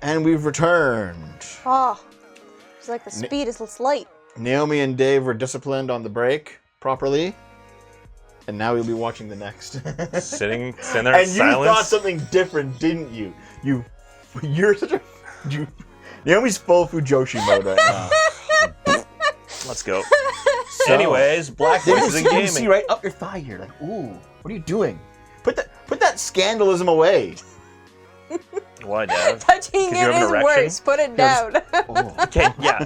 And we've returned. Oh, it's like the speed is slight. Naomi and Dave were disciplined on the break properly. And now we'll be watching the next. Sitting there in and silence. you thought something different, didn't you? You're such a... Naomi's full Fujoshi mode right now. Let's go. So, anyways, Black Voices in You Gaming. see right up your thigh here. Like, ooh, what are you doing? Put that scandalism away. Why, Dad? Touching you have it an is erection? worse. Put it down. Oh. Okay, yeah.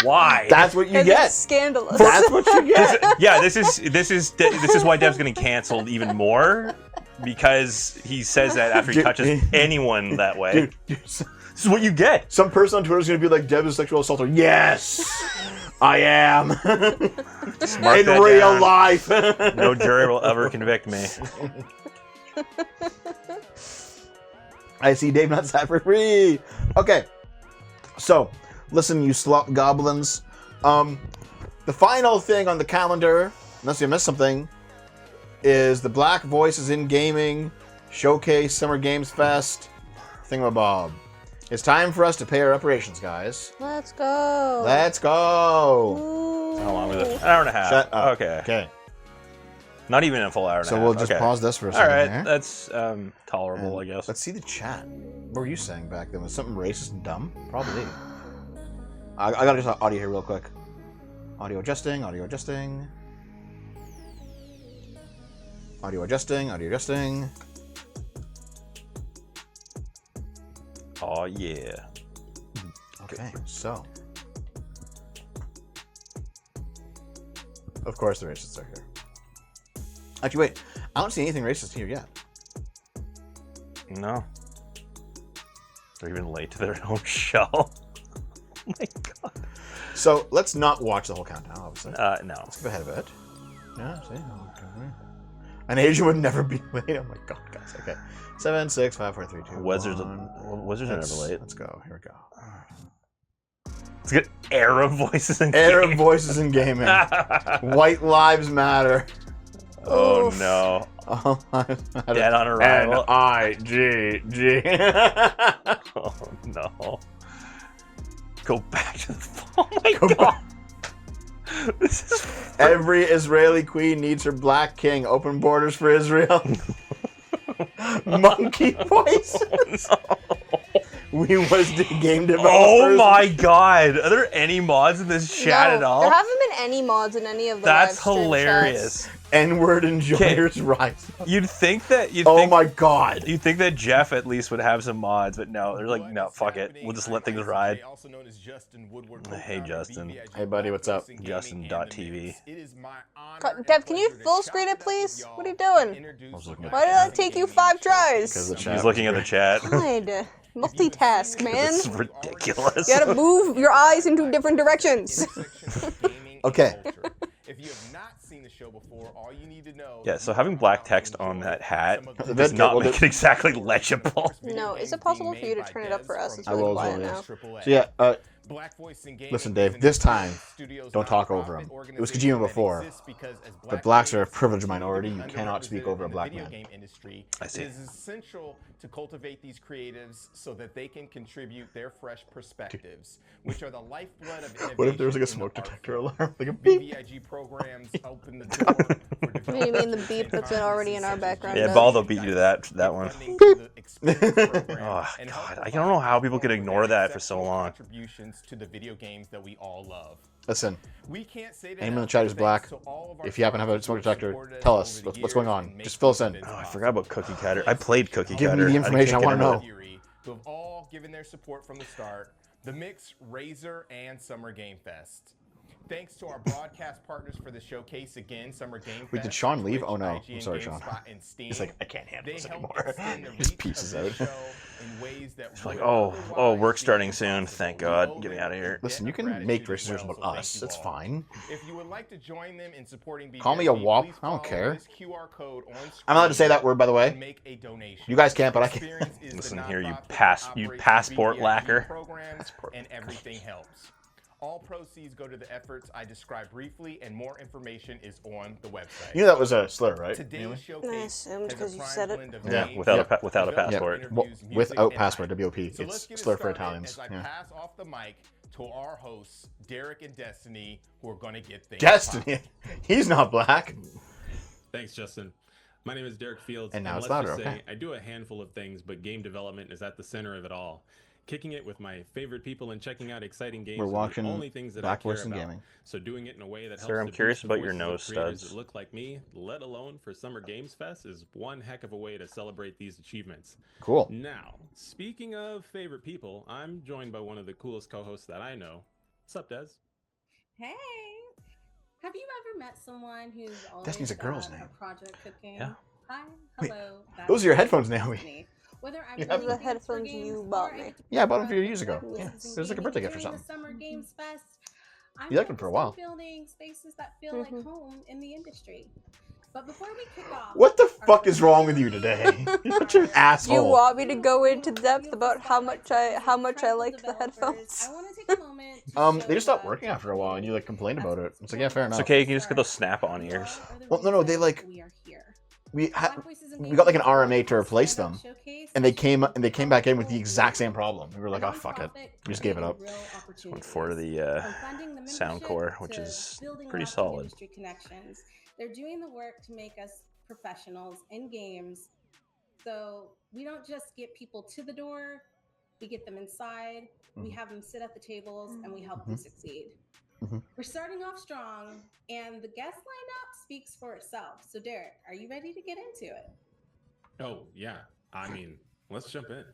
Why? That's what you It's get. scandalous. That's what you get. This is why Dev's getting canceled even more, because he says that after he touches anyone that way. Dude, This is what you get. some person on Twitter is going to be like, Deb is a sexual assaulter. Yes, I am. Mark In that real down. life. No jury will ever convict me. I see Dave not sat for free. Okay, so listen, you slop goblins. The final thing on the calendar, unless you missed something, is the Black Voices in Gaming Showcase Summer Games Fest thingamabob. It's time for us to pay our reparations, guys. Let's go. Let's go. Ooh. How long was it? An hour and a half. Shut up. Okay. Okay. Not even a full hour and a So half. we'll just Okay. pause this for a All second right, here. that's tolerable, I And guess. Let's see the chat. What were you saying back then? Was something racist and dumb? Probably. I gotta just audio here real quick. Audio adjusting, audio adjusting. Audio adjusting, audio adjusting. Oh yeah. Okay, so. Of course the racists are here. Actually, wait. I don't see anything racist here yet. No. They're even late to their own show. Oh my god. So, let's not watch the whole countdown, obviously. No. Let's skip ahead a bit. Yeah, see? An Asian would never be late. Oh my god, guys. Okay. 7, 6, 5, 4, 3, 2, Wizards 1. are never late. Let's go. Here we go. Let's get Arab voices in Arab game. voices in gaming. White lives matter. Oh Oof. no. All lives matter. Dead on arrival. N-I-G-G. Oh no. Go back to the... Oh my Go god. back. This is... Every Israeli queen needs her black king. Open borders for Israel. Monkey voices. No. We was the game developers. Oh my god. Are there any mods in this chat No, at all? There haven't been any mods in any of the That's live stream hilarious. N-word enjoyers rise. You'd think that Oh my god. You'd think that Jeff at least would have some mods, but no, they're like, no, fuck it. We'll just let things ride. Hey, Justin. Hey, buddy, what's up? Justin.tv. chats. Dev, can you full screen it, please? What are you doing? was looking at Why did that take you 5 Because tries? the chat He's looking at the chat. God. Multitask, man. This is ridiculous. You gotta move your eyes into different directions. Okay. If you have not seen the show before, all you need to know. Yeah, so having black text on that hat The does vid- not well, make the- it exactly legible. No, is it possible for you to turn it up for us? It's I really will, quiet yeah. now. So yeah, listen, Dave, this time, don't talk over him. It was Kojima before, but blacks are a privileged minority. You cannot speak over a black man. I see. It is essential to cultivate these creatives so that they can contribute their fresh perspectives, which are the lifeblood of innovation. What if there was like a in the smoke art detector field. alarm? Like a beep. BVIG programs open the door for What do you mean the beep that's already in our background? Yeah, does? Baldo beat you to that one. Oh God, I don't know how people can ignore that for so long. Contributions to the video games that we all love. Listen, We can't say anyone in the chat who's black, if you happen to have a smoke detector, tell us what's going on. Just fill us in. Oh, I forgot about Cookie Cutter. I played Cookie Give me Cutter. the information, I can't wanna get know. into it. Who have all given their support from the start. The Mix, Razor, and Summer Game Fest. Thanks to our broadcast partners for the showcase again, Summer Game Fest. Wait, did Sean leave? Twitch, Oh, no. IGN, I'm sorry, Sean. GameSpot, and Steam. He's like, I can't handle They this help anymore. extend the Just reach pieces of out. the show in ways that It's like, would oh, otherwise work's be starting soon. impossible. Thank We God. owe Get me them out of here. a Listen, you debt of can make gratitude as decisions well, about so us. thank That's you all. fine. If you would like to join them in supporting Call me a BVIG, wop. please I don't follow care. this QR code on I'm allowed to say screen that word, by the way. and make a donation. You guys can't, but I can. Experience is the Listen here, you nonprofit that operates passport BVIG lacker. programs, and everything helps. All proceeds go to the efforts I described briefly, and more information is on the website. You knew that was a slur, right? Today's I showcase assumed has 'cause a you prime said it. blend of Yeah, games, without a development, passport. interviews, music, Without and passport, hype. WOP. So let's It's get it slur for started Italians. as I Yeah. pass off the mic to our hosts, Derek and Destiny, who are going to get things Destiny. He's not black. Thanks, Justin. My name is Derek Fields, And now it's let's louder, just say okay. I do a handful of things, but game development is at the center of it all. Kicking it with my favorite people and checking out exciting games We're are watching the only things that Black I care Voice in about. Gaming. So doing it in a way that Sir, helps I'm to curious boost the about your voices of nose creators studs. that look like me, let alone for Summer Games Fest, is one heck of a way to celebrate these achievements. Cool. Now, speaking of favorite people, I'm joined by one of the coolest co-hosts that I know. What's up, Des? Hey, have you ever met someone who's always Destiny's a girl's got name. a project cooking? Yeah. Hi, Wait, hello. that's those are your headphones, Naomi. Destiny. Whether I'm You really have the big for headphones games you or bought I me. get to Yeah, I bought them a play few around years with ago. voices Yeah, and it was like a gaming birthday gift or during the something. Summer Games Fest. I'm You liked them for a focused on while. building spaces that feel like home in the industry. But before we kick off, What the our fuck is first wrong with you episode, today? You're our such an Do you asshole. want me to go into depth about how much I liked the headphones? I want to take a moment to They just stopped show working love after a while, and you like complained about it. It's like, yeah, That's fair It's enough. okay, you can just get those snap-on You ears. are the Well, no, they, reason like- we are here. We Black Voices in got like an Gaming RMA to is a replace stand-up them, showcase and they featuring came back in with the powerful exact same leaders, problem. We were like, a oh fuck it. nonprofit We just gave it creating up. real Went for opportunities. the From funding the sound membership core, which to is building pretty lasting solid. industry connections. They're doing the work to make us professionals in games. So we don't just get people to the door, we get them inside, we have them sit at the tables, and we help them succeed. Mhm. We're starting off strong, and the guest lineup speaks for itself. So, Derek, are you ready to get into it? Oh, yeah. I mean, let's jump in.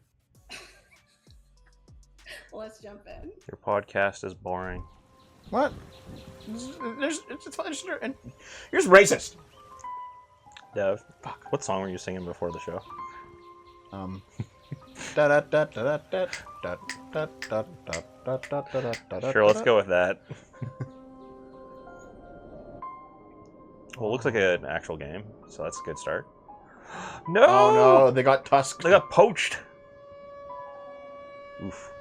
Let's jump in. Your podcast is boring. What? It's fine. You're just racist. Dev, what song were you singing before the show? Sure, let's go with that. Well, it looks like an actual game, so that's a good start. No! Oh no, they got tusked. They got poached. Oof.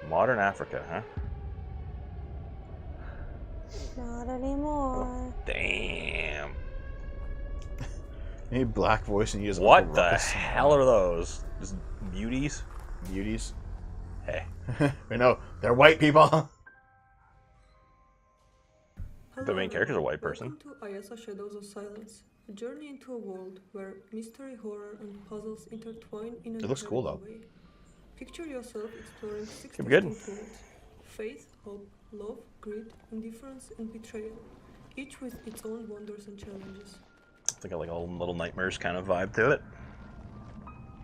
Modern Africa, huh? Not anymore. Damn. Any black voice and you just What the hell are those? Just beauties? beauties? Hey. We know they're white people. The main character's a white person. Welcome to Ayasa Shadows of Silence, a journey into a world where mystery, horror, and puzzles intertwine in an It looks cool, incredible though. way. Picture yourself exploring six Could be good. distinct worlds: faith, hope, love, greed, indifference, and betrayal, each with its own wonders and challenges. It's like a Little Nightmares kind of vibe to it.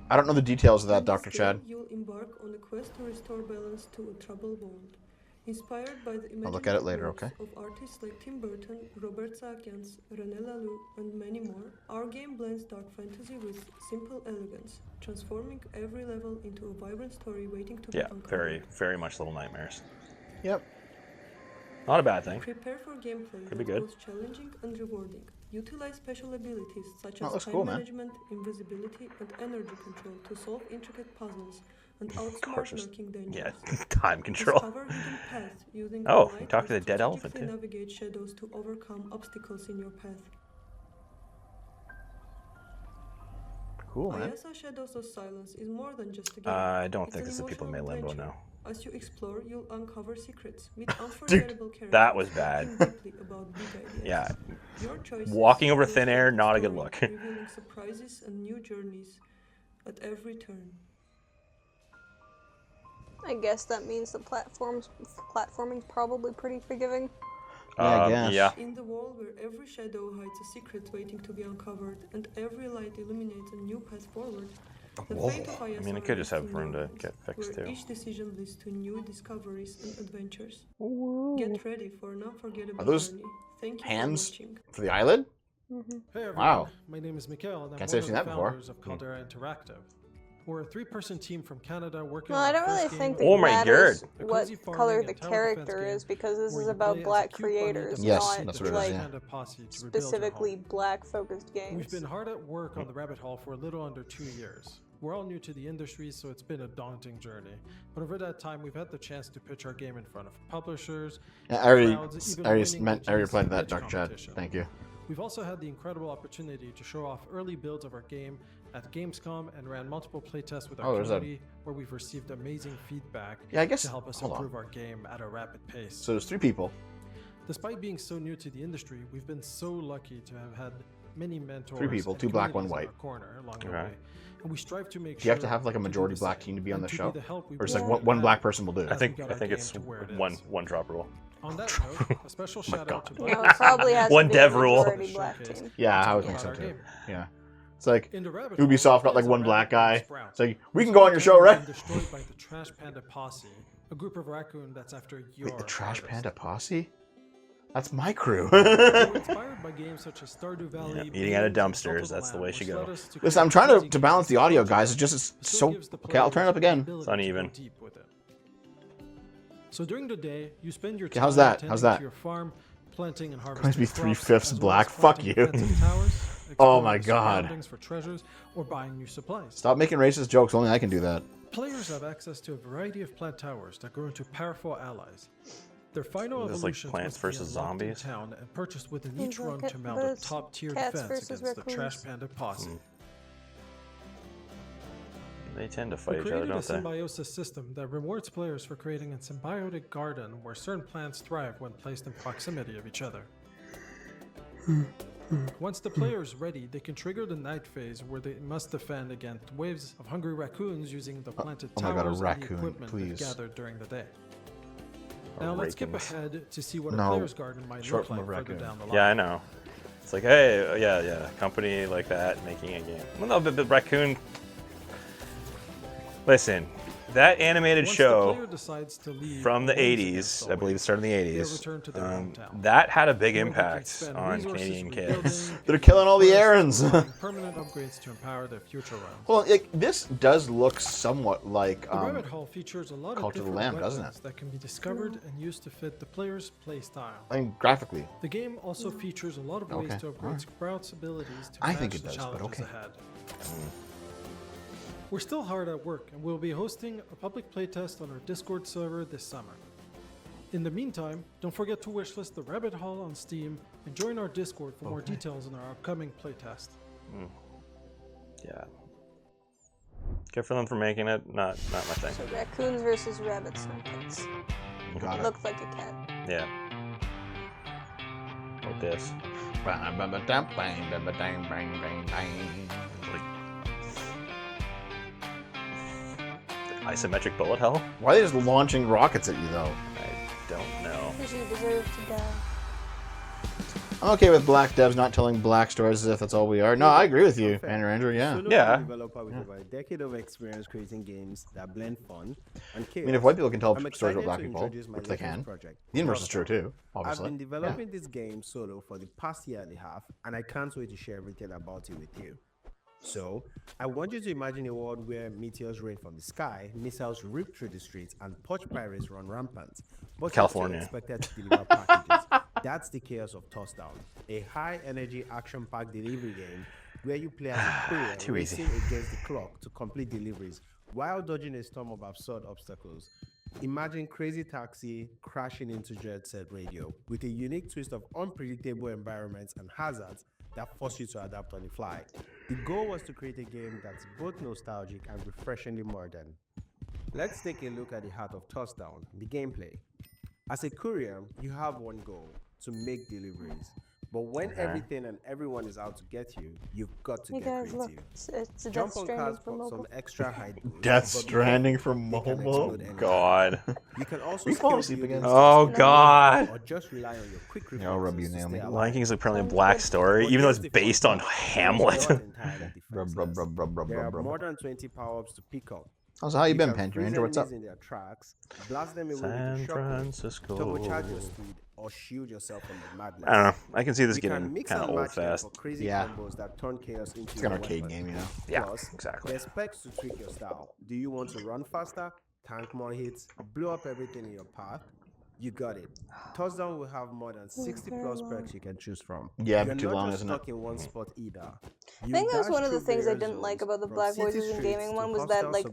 I don't know the details of that, In this Dr. game, Chad. You'll embark on a quest to restore balance to a troubled world. Inspired by the I'll look at it imaginative later, works okay? of artists like Tim Burton, Robert Sakians, René Laloux, and many more, our game blends dark fantasy with simple elegance, transforming every level into a vibrant story waiting to Yeah, be uncovered. very, very much Little Nightmares. Yep. Not a bad thing. Prepare for gameplay Could be that's good. both challenging and rewarding. Utilize special abilities such Oh, it as looks time cool, man. management, invisibility, and energy control to solve intricate puzzles and course outsmart there's- lurking dangers. Yeah, time control. Discover hidden paths using Oh, the you light talked to and the dead elephant, strategically too. navigate shadows to overcome obstacles in your path. Cool, man. Ayasa Shadows of Silence is more than just a game. I don't It's think an this is the people who made emotional Limbo adventure. now. As you explore, you'll uncover secrets, meet unforgettable characters, that was bad. and think deeply about big ideas. Yeah, Your choices walking over will thin shape air, the not a good story, look. revealing surprises and new journeys at every turn. I guess that means the platforming's probably pretty forgiving. Yeah, I guess. Yeah. In the world where every shadow hides a secret waiting to be uncovered and every light illuminates a new path forward, the fate of Ayasa I mean, it could just rests have in room your to hands, get fixed, where too. each decision leads to new discoveries and adventures. Ooh. Get ready for an unforgettable Are those journey. Thank you hands? for watching. For the eyelid? Mm-hmm. Hey everyone, Wow. my name is Mikhail and I'm Can't one say I've of seen the that before. founders of Caldera Interactive. We're a three-person team from Canada working Well, on I the don't really first think game it Oh my matters god. what Cozy farming color and the tower character defense game is because this where is you about play as a black cute bunny creators, that Yes, not that's what it is, like yeah. panda posse to rebuild your specifically home. black-focused games. We've been hard at work on the rabbit hole for a little under 2 years. we're all new to the industry, so it's been a daunting journey. But over that time, we've had the chance to pitch our game in front of publishers, I already crowds, even replied winning to the that pitch dark chat. competition. Thank you. We've also had the incredible opportunity to show off early builds of our game at Gamescom and ran multiple playtests with our community where we've received amazing feedback to help us improve our game at a rapid pace. So there's 3 people. Despite being so new to the industry, we've been so lucky to have had many mentors. 3 people, 2 black, 1 white. Corner along the way. And we strive to make Do you have to have like a majority black team to be on the show? Or it's like one black person will do it? I think it's one drop rule. On that note, a special shout out to No, it probably has one to be dev a rule. majority black team. Yeah, I would think so too. Yeah. It's like Ubisoft got like 1 black guy. It's like, we can go on your show, right? Destroyed by the Trash Panda Posse, a group of raccoon that's after your Wait, the Trash Panda Posse? That's my crew. Inspired by games such as Stardew Valley, eating out of dumpsters, that's the way she go. Listen, I'm trying to balance the audio, guys. It's just so... Okay, I'll turn it up again. It's uneven. So during the day, you spend your Okay, time how's that? tending How's that? to your farm, planting and harvesting Must be crops, 3/5 as well black. as Fuck planting you. defensive towers, Oh my exploring God. surroundings for treasures, or buying new supplies. Stop making racist jokes. Only I can do that. Players have access to a variety of plant towers that grow into powerful allies. Their final This is like evolutions Plants must be vs. unlocked in Zombies. town and purchased within Things each like run it, to mount but a it's top-tier cats defense versus against the Trash raccoons. Panda Posse. They tend to We fight each other, created a don't they? symbiosis system that rewards players for creating a symbiotic garden where certain plants thrive when placed in proximity of each other. Once the player is ready, they can trigger the night phase where they must defend against waves of hungry raccoons using the planted oh my God, a towers and raccoon, the equipment please. they've gathered during the day. Now let's skip Rakins. ahead to see what No, a player's garden might short look from a like further raccoon. down the line. Yeah, I know. It's like, hey, yeah, company like that making a game. Well, no, but raccoon. Listen, that animated Once the show player decides to leave from the or wins against 80s, the I believe it waves, started in the they'll 80s. return to their hometown. That had a big Where they can impact spend on resources Canadian rebuilding, kids. They're killing all the errands. making permanent upgrades to empower their future runs. Well, this does look somewhat like The Rabbit Hall features a lot of Cult of the different Lamb, weapons doesn't it? that can be discovered and used to fit the player's play style. I mean, graphically. The game also features a lot of ways Okay, to upgrade alright. Sprout's abilities to I match think it the does, but challenges okay. ahead. We're still hard at work, and we'll be hosting a public playtest on our Discord server this summer. In the meantime, don't forget to wishlist the Rabbit Hall on Steam and join our Discord for more details on our upcoming playtest. Yeah. Good for them for making it. Not my thing. So raccoons versus rabbits, not cats. Got It it. looked like a cat. Yeah. Like this. Isometric bullet hell? Why are they just launching rockets at you, though? I don't know. Because you deserve to die. I'm okay with black devs not telling black stories as if that's all we are. No, I agree with you, Andrew, yeah. Solo Yeah. developer with over a decade of experience creating games that blend fun and I chaos. mean, if white people can tell I'm stories excited about black to people, introduce my which they latest can, project, the inverse is true Overtop. too, I've obviously. been developing this game solo for the past year and a half, and I can't wait to share everything about it with you. So, I want you to imagine a world where meteors rain from the sky, missiles rip through the streets, and porch pirates run rampant. But California. you're still expected to deliver packages. That's the chaos of Touchdown, a high-energy, action-packed delivery game where you play as a courier Too easy. racing against the clock to complete deliveries while dodging a storm of absurd obstacles. Imagine Crazy Taxi crashing into Jet Set Radio with a unique twist of unpredictable environments and hazards that force you to adapt on the fly. The goal was to create a game that's both nostalgic and refreshingly modern. Let's take a look at the heart of Touchdown, the gameplay. As a courier, you have one goal: to make deliveries. But when everything and everyone is out to get you, you've got to Hey get guys, look. creative. It's a Jump Death on Stranding cars for for mobile. some extra height boost. Death but be Stranding careful, from they can mobile? explode anytime. God. You can also We fall scale asleep buildings again. to Oh, sustain God. or just rely on your quick Yeah, I'll rub reflexes you, to Naomi. stay alive. Lion King's apparently a black story, even though it's based on Hamlet. Rub, rub, rub, rub, rub, There are rub, rub. more than 20 power-ups to pick up. So how you been, can Panther freeze Ranger? What's up? enemies in their tracks, blast them away San with a shockwave, Francisco. turbocharge your speed, or shield yourself from the madness. I don't know. I can see this You can getting mix kind of and old match them fast. for crazy Yeah. combos that turn chaos into It's like an your arcade weapon. game, you know? Yeah, Plus, exactly. there's specs to tweak your style. Do you want to run faster, tank more hits, blow up everything in your path, You got it. Touchdown will have more than 60 plus perks you can choose from. Yeah, You're but too not long, just isn't it? stuck in one spot either. I think that was one of the things I didn't like about the Black Voices in Gaming one was that like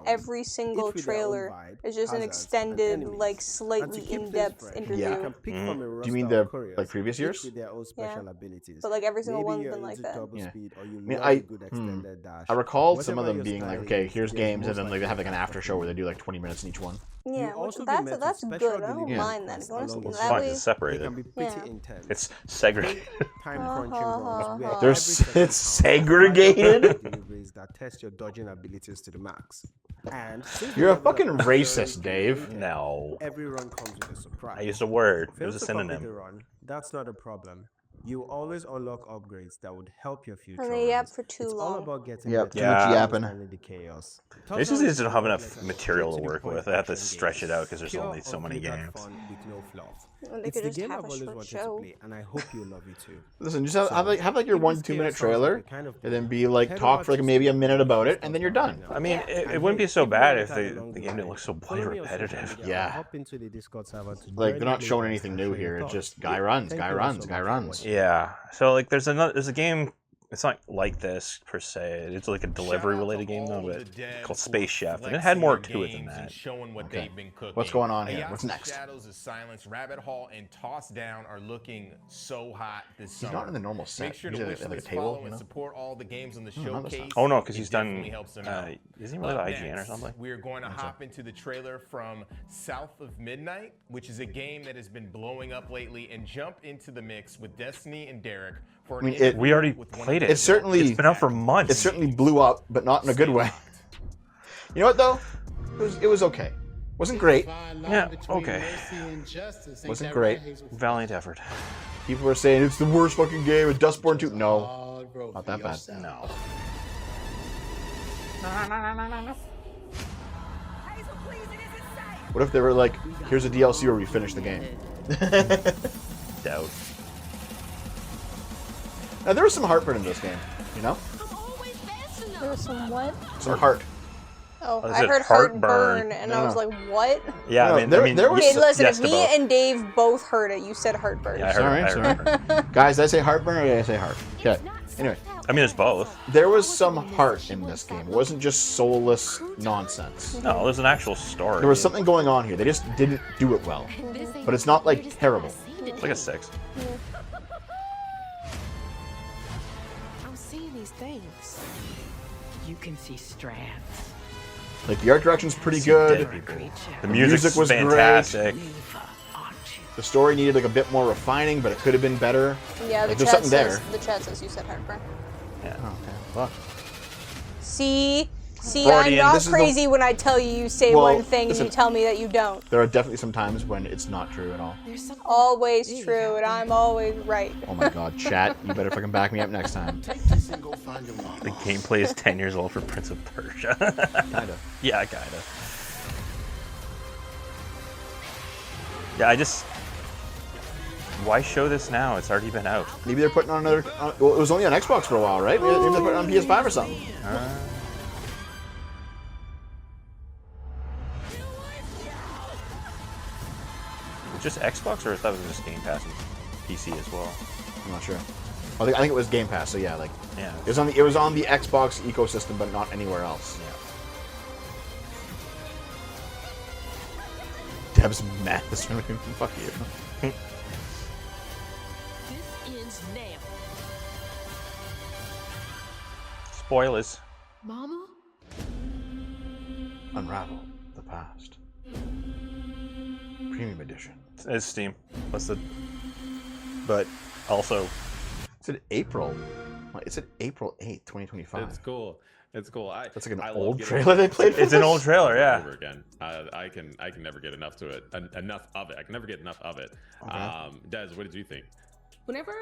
every single trailer is just an extended, like slightly in-depth interview. Yeah. You can pick from a Do you mean roster of the couriers, like previous each years? with their own special abilities. But like every single Maybe one's you're been like into that. double Yeah. speed, or you I mean, love a good extended dash. I recall some of Whatever them your being like, style okay, is, here's there's games, and most then like they have like an likely after show where they do like 20 minutes in each one. Yeah, which also be that's met with that's special good. I don't delivery mind that. If requests you want to along see with that Fine, way, it's They separated. can be pretty Yeah. intense. It's segregated. Time crunching runs where There's- every second it's counts. segregated? Deliveries that test your dodging abilities to the max. And since You're a the level fucking of racist, absurdity Dave. created, No. every run comes with a surprise. I used a word. It Fail was a to complete synonym. the run, that's not a problem. You will always unlock upgrades that would help your future and they yap runs. for too It's all long. about getting Yep, better too much and yapping. understanding the chaos. This Touchdown is don't have a lot enough like a material to straight-to-the-point work with. I have to action stretch game. it out because there's Pure only so many unfiltered games. fun with no fluff. Well, they It's could the just game have I've a always short wanted show. to play, and I hope you love it too. Listen, just have like your if 1 this 2 minute chaos sounds like trailer, the kind of and then game, be like head talk over for like to maybe a Steam minute and about check it, and then you're stuff out done. right now. I mean, And it wouldn't be hey, so if you bad want if to tag the along game the didn't ride, look so bloody follow me on social repetitive. media or Yeah. hop into the Discord server to Like join they're the not showing playtest anything and new share your here. It's thoughts. just guy runs, Thank guy you all runs, so guy much for runs. watching. Yeah. So like there's a game. It's not like this per se. It's like a delivery related game though, but called Space Chef, and it had more to it than that. Showing what Okay. they've been cooking. What's going on here? Ayasa What's next? Shadows of Silence, Rabbit Hall, and Toss Down are looking so hot this He's summer. not in the normal set. Make sure He's to at wish like a list, table, follow, you and know? support all the games on the No, that's showcase. not. Oh no, because It he's definitely done. helps them out. Isn't he really Up IGN or next, something? We're going to hop into the trailer from South of Midnight, which is a game that has been blowing up lately, and jump into the mix with Destiny and Derek for an I mean, interview We already with one of played the it. It's certainly- It's been out for months. It certainly blew up, but not in a good way. You know what though? It was okay. Wasn't great. Yeah, okay. Wasn't great. Valiant effort. People were saying it's the worst fucking game. It's Dustborn 2. No, not that bad. No. What if they were like, here's a DLC where we finish the game? Doubt. Now there was some heartburn in this game, you know? There was some what? Some heart. Oh, Oh, is I it heard heartburn? heartburn, and I was No. like, what? Yeah, No, I mean, there was- Okay, listen, yes if to me both. and Dave both heard it, you said heartburn. Yeah, I heard Sorry, it. I remember. Guys, did I say heartburn or did I say heart? Okay. Anyway, I mean, it's both. there was some heart in this game. It wasn't just soulless nonsense. No, there's an actual story. There was something going on here. They just didn't do it well. But it's not like terrible. It's like a 6. I'm seeing these things. You can see strands. Like the art direction's pretty Dead good. people. The The music's music was fantastic. The story needed like a bit more refining, but it could have been better. Yeah, the Like, there's chat something says there. the chat says you said heartburn. Yeah. Oh, okay. Fuck. See, Freudian, I'm not this is the- crazy when I tell you say Well, one thing listen. and you tell me that you don't. There are definitely some times when it's not true at all. Always true, and I'm always right. Oh my god, chat, you better fucking back me up next time. The gameplay is 10 years old for Prince of Persia. Kinda. Yeah, kinda. Yeah, I just... Why show this now? It's already been out. Maybe they're putting on another. Well, it was only on Xbox for a while, right? Maybe they're putting it on PS5 or something. Just Xbox, or I thought it was just Game Pass and PC as well? I'm not sure. I think it was Game Pass, so yeah, like Yeah. it was on the Xbox ecosystem, but not anywhere else. Yeah. Deb's mad. This one, fuck you. This ends now. Spoilers. Mama? Unravel the past. Premium edition. It's Steam. What's the... But also... It's in April. It's in April 8th, 2025. It's cool. It's cool. That's like an I love old getting trailer they played. It's an old trailer, yeah. over again. I can never get enough to it. Enough of it. I can never get enough of it. Okay. Des, what did you think? Whenever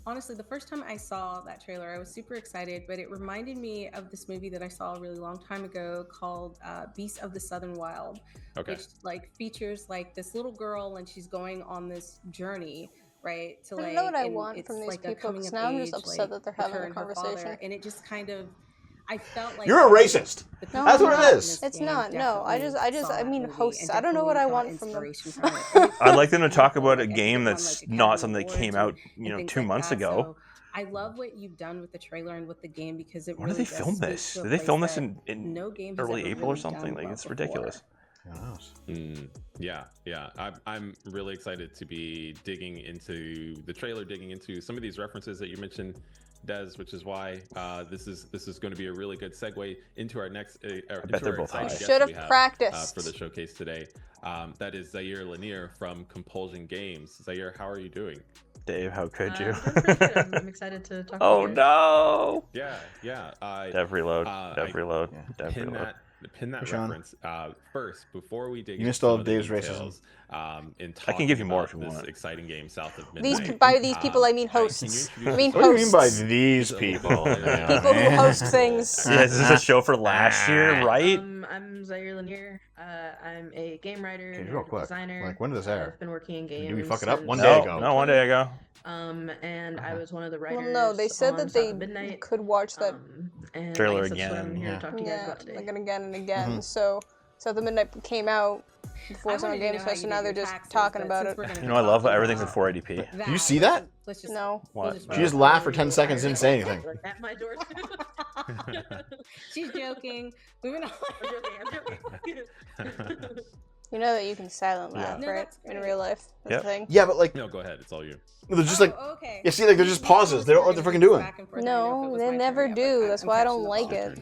honestly, the first time I saw that trailer, I was super excited, but it reminded me of this movie that I saw a really long time ago called Beasts of the Southern Wild, Okay. which like features like this little girl and she's going on this journey, right? To I like, don't know what I and want it's from these like a people, coming 'cause of now I'm just age, upset like, that they're with having her a and her father, conversation. and it just kind of, I felt like You're a racist. No, That's I'm what not. it is. It's not. No, I mean hosts. I don't know what I want from them. I'd like them to talk about a game that's not something that came out, 2 months ago. I love what you've done with the trailer and with the game because it When really did they film this? Did they film this in early April or something? Like, it's ridiculous. Yeah. I'm really excited to be digging into the trailer, digging into some of these references that you mentioned, Des, which is why this is going to be a really good segue into our next. I bet they're both high. Should have practiced for the showcase today. That is Zaire Lanier from Compulsion Games. Zaire, how are you doing? Dave, how could you? I'm excited to talk Oh about no! Yeah. Dev reload. Dev reload. Pin that Sean. reference first before we dig You missed into all some of the Dave's details, I can give you more if you this want. exciting game south of midnight. By these people, I mean hosts. I mean What do you mean by hosts. these people? People who host things. Yeah, this is a show for last year, right? I'm Zaire Lanier. I'm a game writer, Okay, real quick. designer. Like, when did this air? I've been working in games. Did we fuck it up? since- One day ago. No, 1 day ago. And I was one of the writers. Well, no, they said on that South they of Midnight. could watch that And Trailer I guess that's what I'm again, here to talk to you guys about today. like again and again. So the Midnight came out before Summer Games Fest, and now they're just talking about it. I love that everything's in 480p. Do you see that? No. What? She just laughed for 10 seconds, didn't say anything. At my door. She's joking. Moving on. I'm joking. You know that you can silent Yeah. laugh, No, right? that's In great. real life. That's Yep. the thing. Yeah, but like, No, go ahead. It's all you. they're just like, Okay. yeah, see, like they're just pauses. They don't know what they're freaking doing. No, they never do. That's why I don't like it.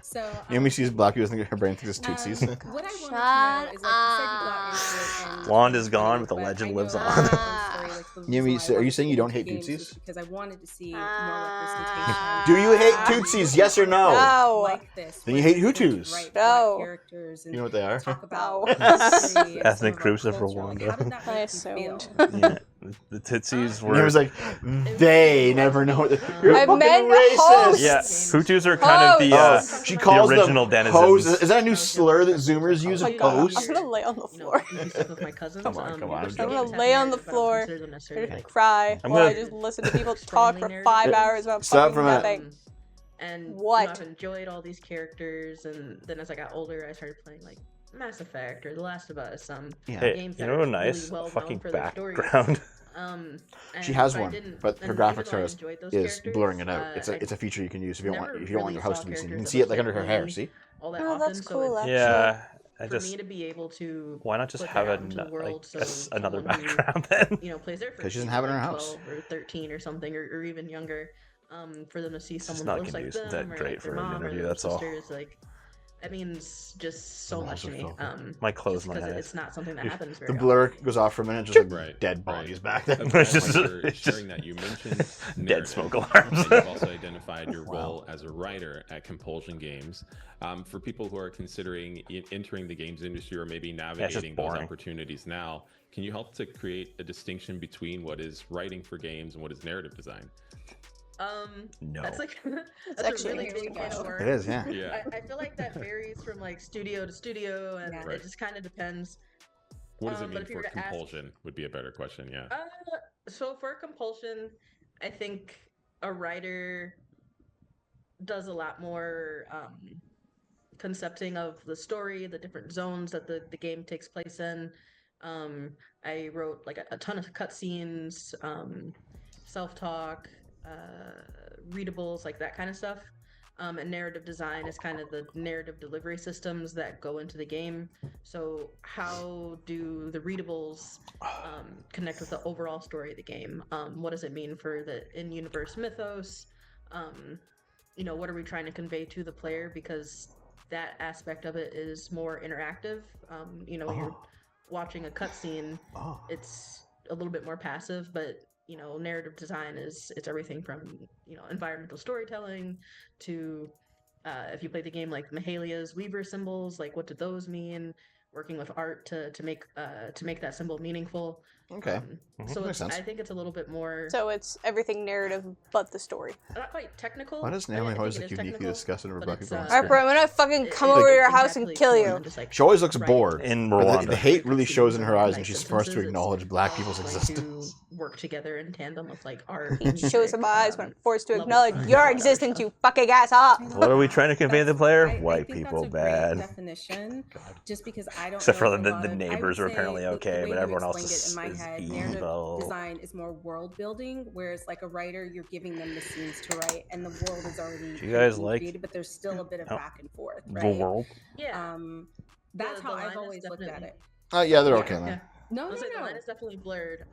So, Amy sees black people, think her brain thinks it's Tootsies. what I wanted to know is, like, you said you got into it, and Blonde is gone, but the legend lives on. Yumi, so are you saying you don't hate Tootsies? Because I wanted to see more representation. Do you hate Tootsies? Yes or no? No. Like this. Then you hate Hutus. Right, No. black characters and You know what they are? talk about No. history and Ethnic some of our groups of culture. Like, how did that I make you assumed. feel? Yeah, the Tootsies And were. it was like, they never know. You're I fucking meant racist. hosts. Yeah, Hutus are kind of the She calls the original them denizens. hoes. Is that a new slur that Zoomers use? Oh my god, Hoes? I'm gonna lay on the floor. With my cousins. Come on, I'm gonna lay on the floor. And cry I'm while I gonna- just listen to people talk for 5 hours about Stop fucking for a minute. nothing. And What? I've enjoyed all these characters, and then as I got older, I started playing like Mass Effect or The Last of Us. Hey, games you that know are what really nice? well A known fucking for their stories. background. She has but I one, didn't- but her and graphics even though I artist enjoyed those is characters, blurring it out. I It's a feature you can use if you don't want never your really host saw to be seen. You can characters see that it like was, under her like, hair. really See? all that Oh, often. that's cool, actually. Yeah, I For just. me to be able to Why not just put have that out into the world, like so another someone who, background then? plays their 'Cause she doesn't first have it in game her at house. 12 or 13 or something, or even younger, for them to see someone not that looks like conducive- them, that or great like their for an mom or interview, their that's all. sisters, like that means just so Someone much to else me. will film My clothes, my because eyes. it's not something that happens very The blur often. goes off for a minute, just like Right, dead bodies back That's then. why It's just- you're it's just sharing that you mentioned Dead narrative, smoke alarms. and you've also identified your role as a writer at Compulsion Games. For people who are considering entering the games industry or maybe navigating those boring. opportunities now, can you help to create a distinction between what is writing for games and what is narrative design? No. That's like that's actually a really an big interesting question. question. It is, yeah. Yeah. I feel like that varies from like studio to studio, and Right. it just kind of depends. What does it but mean if you for were to ask- compulsion? Would be a better question. Yeah. So for Compulsion, I think a writer does a lot more concepting of the story, the different zones that the game takes place in. I wrote like a ton of cutscenes, self-talk, readables, like that kind of stuff. And narrative design is kind of the narrative delivery systems that go into the game. So how do the readables connect with the overall story of the game? What does it mean for the in-universe mythos? What are we trying to convey to the player? Because that aspect of it is more interactive. You're watching a cutscene, it's a little bit more passive, but narrative design it's everything from environmental storytelling to if you play the game like Mahalia's Weaver symbols, like what do those mean? Working with art to make that symbol meaningful. Okay. So Makes sense. I think it's a little bit more So it's everything narrative but the story. not quite technical. Why does I Naomi think always it look is uniquely technical, disgusted over but black it's, people on Alright, screen? bro, I'm gonna fucking come it- over to your it's house and exactly kill cool you. and just, like, She always looks writing bored. In But Rwanda. the hate really shows in her eyes when Nice she's forced to sentences, acknowledge black it's people's going to existence. work together in tandem with like art. He shows some eyes when forced to level acknowledge design, your all that other existence, stuff. you fucking asshole. What are we trying to convey to the player? I White think people that's a great bad. definition, just because I don't Except know for a the lot of- I neighbors would are say apparently the okay, way but you everyone else explained it is in my head, narrative evil. design is more world building, whereas like a writer, you're giving them the scenes to write, and the world is already Do you guys being like created, but there's still a bit of Oh, back and forth, the right? world? Yeah. That's The how line I've is always looked at definitely- it. Oh yeah, they're Yeah. okay then. Yeah. No, I'll say the no. line is definitely blurred.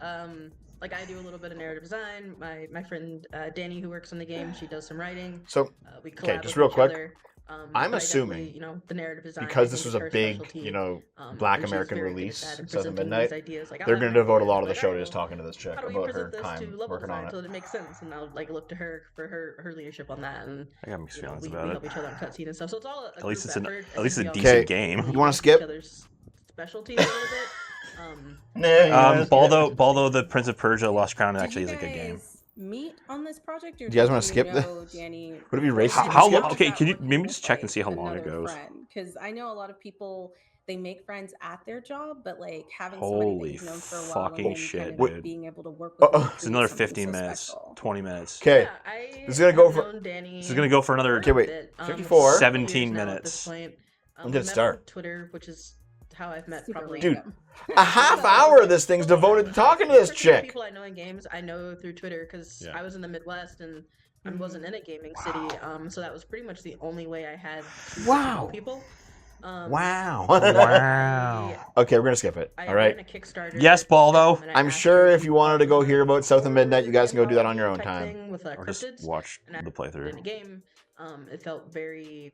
Like I do a little bit of narrative design. My friend Danny, who works on the game, she does some writing. So, we okay, collab just with real each quick. other. I'm But I assuming, definitely, you know, the narrative design, because I this think was is a her big, specialty. you know, And Black she's American very good at release, that and South of presenting Midnight, these ideas. Like, they're I'll going have to my devote a ideas, lot of the like, show to alright, just talking to this chick how do we about her present this to time level working on design it. so that it makes sense? And I'll like look to her for her leadership on that. And I got mixed you know, feelings we about help it. each other on cutscene and stuff. So it's all a At least group it's effort. at least I a think we decent all game. You wanna each skip? other's specialties a little bit. Baldo, the Prince of Persia: Lost Crown actually is a good game. Meet on this project, or Do you guys want wanna skip Danny? Would it be racist? How if we long? skipped? Okay, can you maybe just check and see how long it goes? Because I know a lot of people, they make friends at their job, but like having somebody that Holy you've known for a while fucking and then shit, kind of dude. being able to work with them It's through another something 15 so minutes, special. 20 minutes. Okay, this is gonna go for. This is gonna go for another. Okay, wait. 54. 17 At minutes. this point, When we did it met start? on Twitter, which is how I've met Super probably. Dude, a half hour of this thing's devoted to talking to this chick. People I know in games, I know through Twitter because I was in the Midwest and I wasn't in a gaming city. So that was pretty much the only way I had to know people. Wow. Wow. Okay, we're gonna skip it. All right. ran a Kickstarter, Yes, Baldo. and I I'm asked sure her if you wanted to go hear about South of Midnight, you guys can go do that on your own type time. thing with, Or just cryptids, watch and I the in a playthrough. game. It felt very,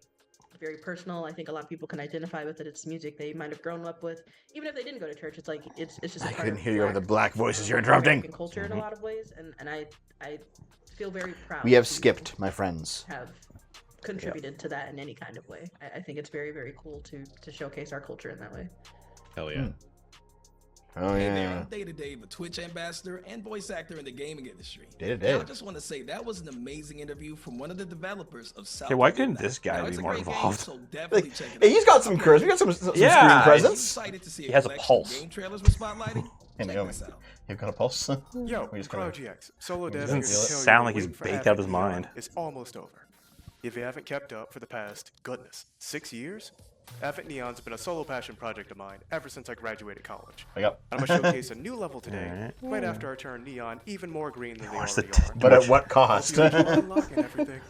very personal. I think a lot of people can identify with it. It's music they might have grown up with, even if they didn't go to church. It's like it's just. A I part couldn't of hear you over Black- the black voices you're American interrupting. culture in a lot of ways, and I feel very proud. We have to skipped, my friends. Have contributed to that in any kind of way. I think it's very, very cool to showcase our culture in that way. Hell yeah. Oh Hey there, yeah. I'm Day to Dave, a Twitch ambassador and voice actor in the gaming industry. Day to Now, Dave. I just want to say that was an amazing interview from one of the developers of South. Okay, why of couldn't Midnight. this guy Now, be it's a more great game, involved? so definitely check it Hey, out. he's got some charisma. He's got some Yeah. screen Are you presence. excited to see He has a collection of pulse. Game trailers we're spotlighting? Hey, Check Naomi, this out. you've got a pulse? Yo, We just kinda- CryoGX, solo He dev. doesn't here to tell you sound the like he's wait for baked Advent out of his Neon mind. is almost over. If you haven't kept up for the past, goodness, 6 years, Advent Neon's been a solo passion project of mine ever since I graduated college. Wake up. I'm gonna showcase a new level today, Alright. right after I turn Neon even more green than they Watch already the are. But at what cost? Hope you enjoy unlocking everything.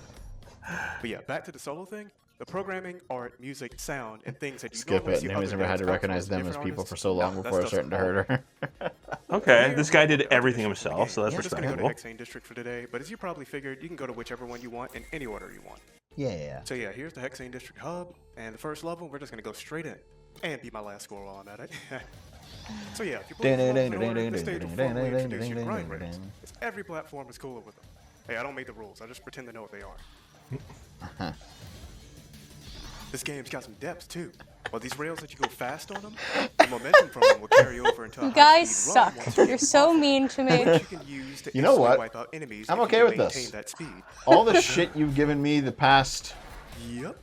But yeah, back to the solo thing. The programming, art, music, sound, and things that you Skip normally it. see Naomi's other never had to devs outsource recognize them as different people artists. for so long That before it's stuff's starting to hurt her. Okay, this guy did Here, everything other districts in the himself, so game. that's We're just gonna go to respectable. Hexane District for today, but as you probably figured, you can go to whichever one you want in any order you want. Yeah. So yeah, here's the Hexane District hub, and the first level, we're just gonna go straight in, and beat my last score while I'm at it. So yeah, if you play the levels in order, this stage will formally introduce you to grind rates. Every platform is cooler with them. Hey, I don't make the rules, I just pretend to know what they are. This game's got some depth too. While these rails let you go fast on them, the momentum from them will carry over into a You guys high-speed run suck. once you You're get so off it, mean to me. which you can use to You know instantly what? wipe out enemies I'm if okay you with can this. maintain that speed. All the shit you've given me the past Yep.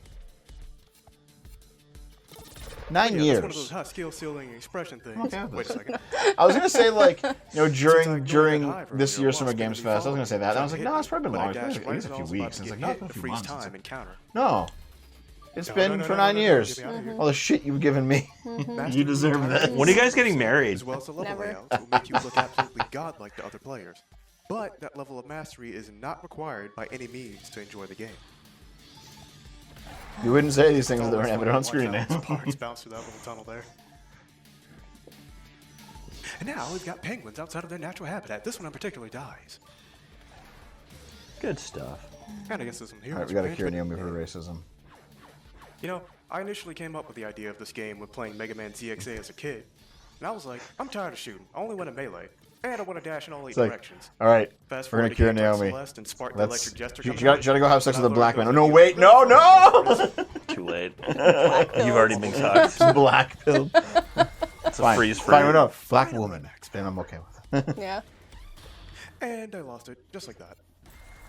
9 Yeah, years. that's one of those high skill ceiling expression things. Okay with Wait a this. second. I was gonna say like, you know, Since I during ignored that hive this earlier, year's Summer Lost Games Kingdom Fest, I was gonna say that. And I was like, followed no, me, it's probably been but I long. dashed It's right a as I few was weeks. about It's to like, get no, hit it's been a to few freeze months. time It's encounter. no. It's No, been no, no, for no, no, 9 no, no, years. get me out of here. All the shit you've given me. Master You deserve the entire that. When are you guys getting married? As well as the level Never. layouts will make you look absolutely godlike to other players. But that level of mastery is not required by any means to enjoy the game. You wouldn't say these things if they Always weren't fun having it to on watch screen how now. Sparks bounce through that little tunnel there. And now we've got penguins outside of their natural habitat. This one in particular dies. Good stuff. And I guess there's some heroes. Alright, we gotta for cure management. Naomi for racism. You know, I initially came up with the idea of this game when playing Mega Man ZXA as a kid. And I was like, I'm tired of shooting. I only want to melee. And I want to dash in all 8 It's like, directions. alright, Fast we're gonna forward to cure games like Naomi. Celeste and Spark the Let's. Electric Jester You coming out. gotta go have sex with a And I black learned man. those Oh no, are wait, no, no! Too late. Black You've already been cucked. Black pill. It's a Fine. freeze free. Fine, no. Black woman. Then I'm okay with it. Yeah. And I lost it, just like that.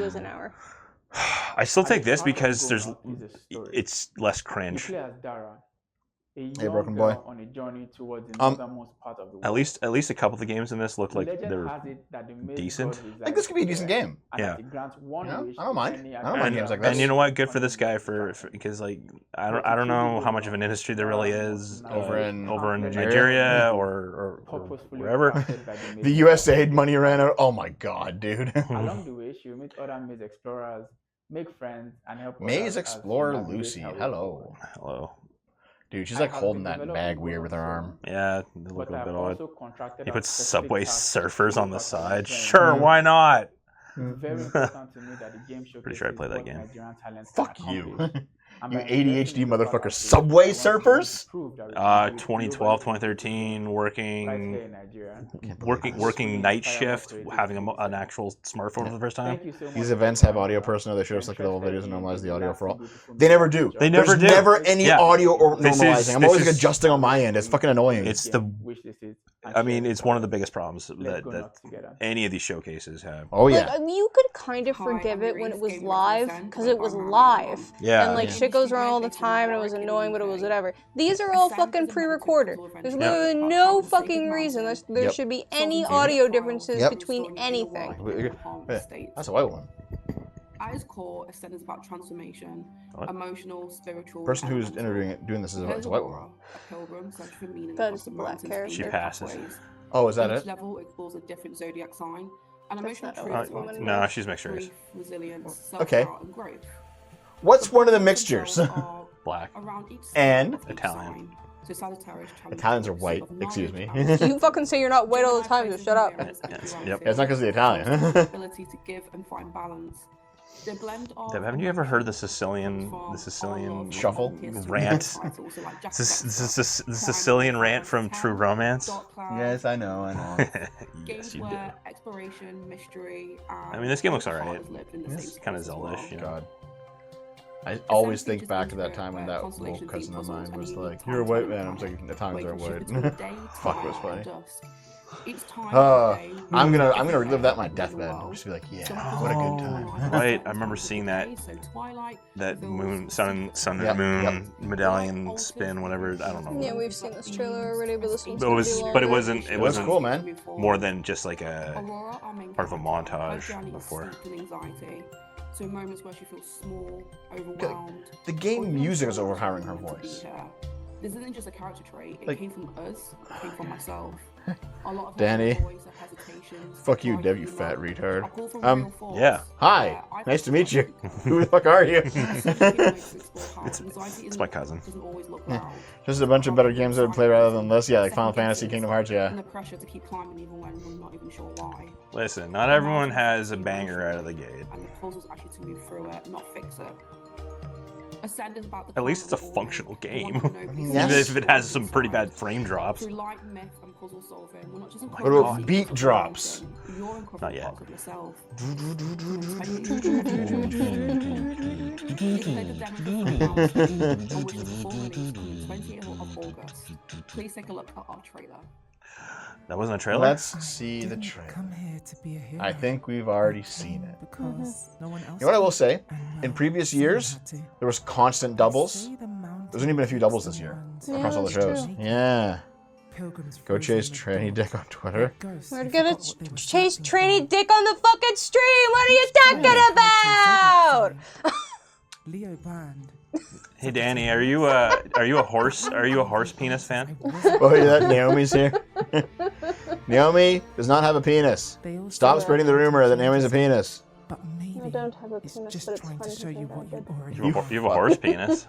was an hour. I still take this because Part of Grown Up is a story. it's less You cringe. play as Dara, a Hey, young broken boy. girl on a journey towards the northernmost part of the world. At least a couple of the games in this look like Legend they're has it that the mage decent. god I think this could be a decent resides game. there, and Yeah. that it grants one You know, wish I don't to mind. any I don't mind games like And this. you know what? Good for this guy for because like I don't know how much of an industry there really is Over in Nigeria or wherever. The USAID money ran out. Oh my god, dude. Along the way, she will meet other maze explorers, make friends, and help Maze others as she Explorer navigates Lucy. her way Hello. Hello. Dude, she's I like have holding been that developing bag weird Grown with Up her so arm. long, Yeah, they look but a I've bit also odd. contracted He a puts specific Subway task to Surfers on the look at side. trends. Sure, why not? It's very important to me that the game showcases Pretty sure I played that what game. Nigerian talents can Fuck you. accomplish. And You by investing ADHD in local motherfucker. artists, Subway I want to Surfers? prove that we can do it 2012, globally 2013, right working here in Nigeria. working night Inspire shift, creative having skill an set. actual smartphone for the first time. Thank you so much These for events your have time, audio Dara. personnel. They show Your us like level interest videos and in normalize the the audio for all. lasting, beautiful They never do. They There's never do. never any Yeah. audio or This normalizing. is- I'm this always like is- adjusting on my end. It's fucking annoying. It's the Wish this is I mean, it's one of the biggest problems Let's go that nuts together. any of these showcases have. Oh yeah. Like, you could kind of forgive it when it was live, because it was live. Yeah. And, like, Yeah. shit goes wrong all the time, and it was annoying, but it was whatever. These are all fucking pre-recorded. There's literally no fucking reason there Yep. should be any audio differences Yep. between anything. That's a white one. At its core, Ascend is about transformation, What? emotional, spiritual. Person and who's mental. interviewing it, doing this is a white woman. A pilgrim search for meaning That across is the a black mountains, character. She ancient passes. pathways. Oh, is that Each it? level explores a different zodiac sign, and emotional not a truths white like woman. No, she's mixed race. grief, resilience, Okay. self-doubt, and growth. What's one of the mixtures? Black. Around each And sign of each Italian. sign. So Sagittarius challenges Italians are the white. pursuit of Excuse me. knowledge, You fucking say you're not white all the time, so shut up. Yes. Yeah, it's not because of the Italian. ability to give and find balance. The blend of Deb, haven't you ever heard the Sicilian Shuffle? rant? The Sicilian rant from True Romance? Yes, I know, I know. Yes, you did. where exploration, mystery, and I mean, this game looks alright. live in the It's same kind of space as well. Zelda-ish, you know? God. I always think back to that time when that little cousin of mine was like, "You're a white man." I'm like, "The times are white." Fuck, it was funny. I'm gonna relive that on my deathbed. Just be like, "Yeah, what a good time." Right, I remember seeing that moon, sun Yep, and moon yep. medallion spin, whatever. I don't know. Yeah, we've seen this trailer already, but this one's But it was, but it wasn't. It was wasn't cool, man. more than just like a part of a montage before. So moments where she feels small, overwhelmed. The game music is overpowering her voice. This isn't just a character trait. It Like- came from us. It came from myself. A lot of her Danny. voice, her hesitations, Fuck you, her Dev, you humor. fat retard. A call from real force, Yeah. Hi, where I nice to felt meet you. comfortable. Who the fuck are you? It's my cousin. Doesn't always look loud. Just a bunch of better games I would play rather than this. Yeah, like Final Fantasy, Kingdom Hearts. And Yeah. the pressure to keep climbing even when we're not even sure why. Listen, not everyone has a banger out of the gate. And the puzzles actually to move through it, not fix it. Ascend is about the At least it's a climb of functional the one game. that nobody Yes. Even sees. if it has some pretty bad frame drops. Through light, myth, and puzzle solving, we're not just What about beat drops? You're incredible Not yet. parts of yourself. Please take a look at our trailer. That wasn't a trailer? Let's see the trailer. Come here to be a hero. I think we've already seen it. Because no one else. You know what I will say? In previous years, there was constant doubles. There's only been a few doubles this year across all the shows. Yeah. Go chase Tranny Dick on Twitter. We're gonna chase Tranny Dick on the fucking stream! What are you talking about? Leo Band. Hey Danny, are you a horse penis fan? Oh yeah, that Naomi's here. Naomi does not have a penis. Stop spreading the rumor that Naomi's a penis. But maybe I don't have a penis, just but it's trying fun to show to you think what I you did. already You have a horse penis.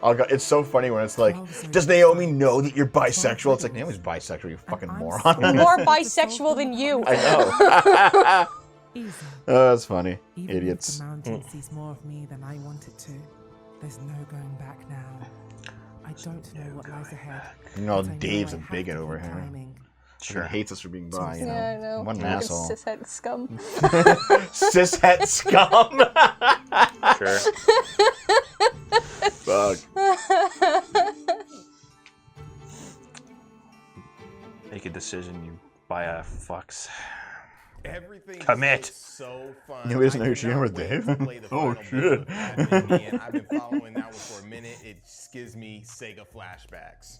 Oh god, it's so funny when it's like, does Naomi know that you're bisexual? It's like, Naomi's bisexual, you fucking moron. I'm more bisexual than you. I know. Easy. Oh, that's funny. Even Idiots. if the mountain sees more of me than I wanted to, there's no going back now. I don't know what lies ahead. You know, but I Dave's I a have bigot to over keep here. climbing. Sure. Hates us for being bi, you know. Yeah, I know. What an Fucking asshole. Cishet scum. Cishet scum. Sure. Fuck. Make a decision, you buy a fucks. Everything Commit. is so fun. You doesn't know who I she is with cannot Dave? wait to play the Oh, final shit. build of Batman. I've been following that one for a minute. It just gives me Sega flashbacks.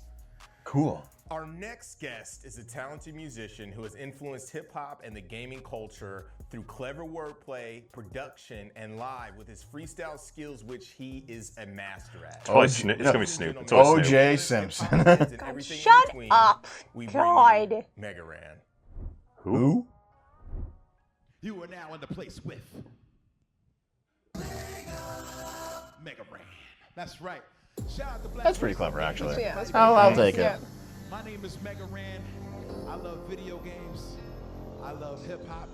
Cool. Our next guest is a talented musician who has influenced hip-hop and the gaming culture through clever wordplay, production, and live with his freestyle skills, which he is a master at. It's gonna be Snoop. It's always Snoop. O.J. Simpson. Shut up! God. Mega Ran. Who? You are now in the place with Mega Ran. That's right. Shout out to Black That's pretty clever, actually. Yeah, that's I'll take it. Yeah. My name is Mega Ran. I love video games. I love hip hop.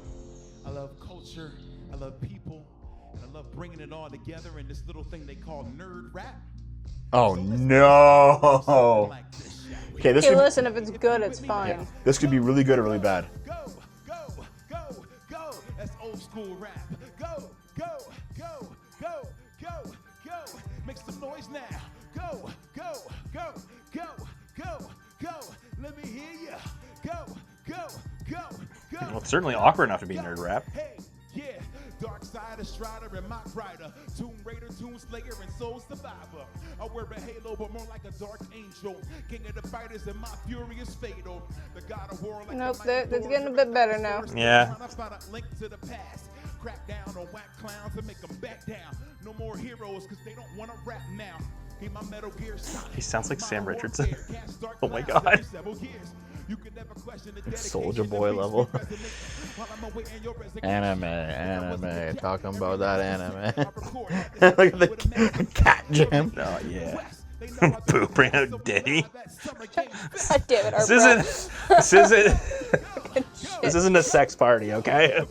I love culture. I love people. And I love bringing it all together in this little thing they call nerd rap. Oh no! Okay, this Hey, could, listen, if it's good, it's fine. yeah, this could be really good or really bad. That's old school rap. Go, go, go, go, go, go. Make some noise now. Go, go, go, go, go, go. Let me hear you. Go, go, go, go. Well, it's certainly awkward enough to be nerd rap. Hey, yeah. Dark Side, Strider, and Mock Rider. Tomb Raider, Tomb Slayer, and Soul Survivor. I wear a halo, but more like a dark angel. King of the fighters and my furious fatal. The god of war. Like Nope, that's getting a bit better now. Yeah. Link to the past. Crack down on whack clowns and make them back down. No more heroes, cause they don't want to rap now. Keep my Metal Gear Solid. He sounds like Sam Richardson. Oh my god. Soldier Boy level. Anime, talking about that anime. Look at the cat jam. Oh yeah. Boo, bring out Diddy. God damn it, our This isn't a sex party, okay?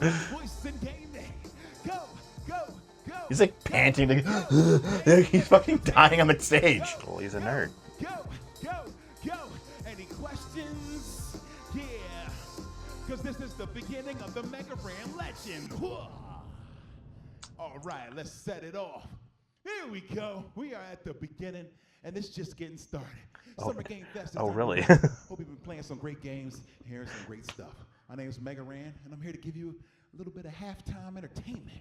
He's like panting. He's fucking dying on the stage. Well, he's a nerd. Any questions? Yeah. Because this is the beginning of the Mega Ran legend. All right, let's set it off. Here we go. We are at the beginning, and it's just getting started. Summer Game Fest is really? Hope you've been playing some great games, hearing some great stuff. My name is Mega Ran, and I'm here to give you a little bit of halftime entertainment.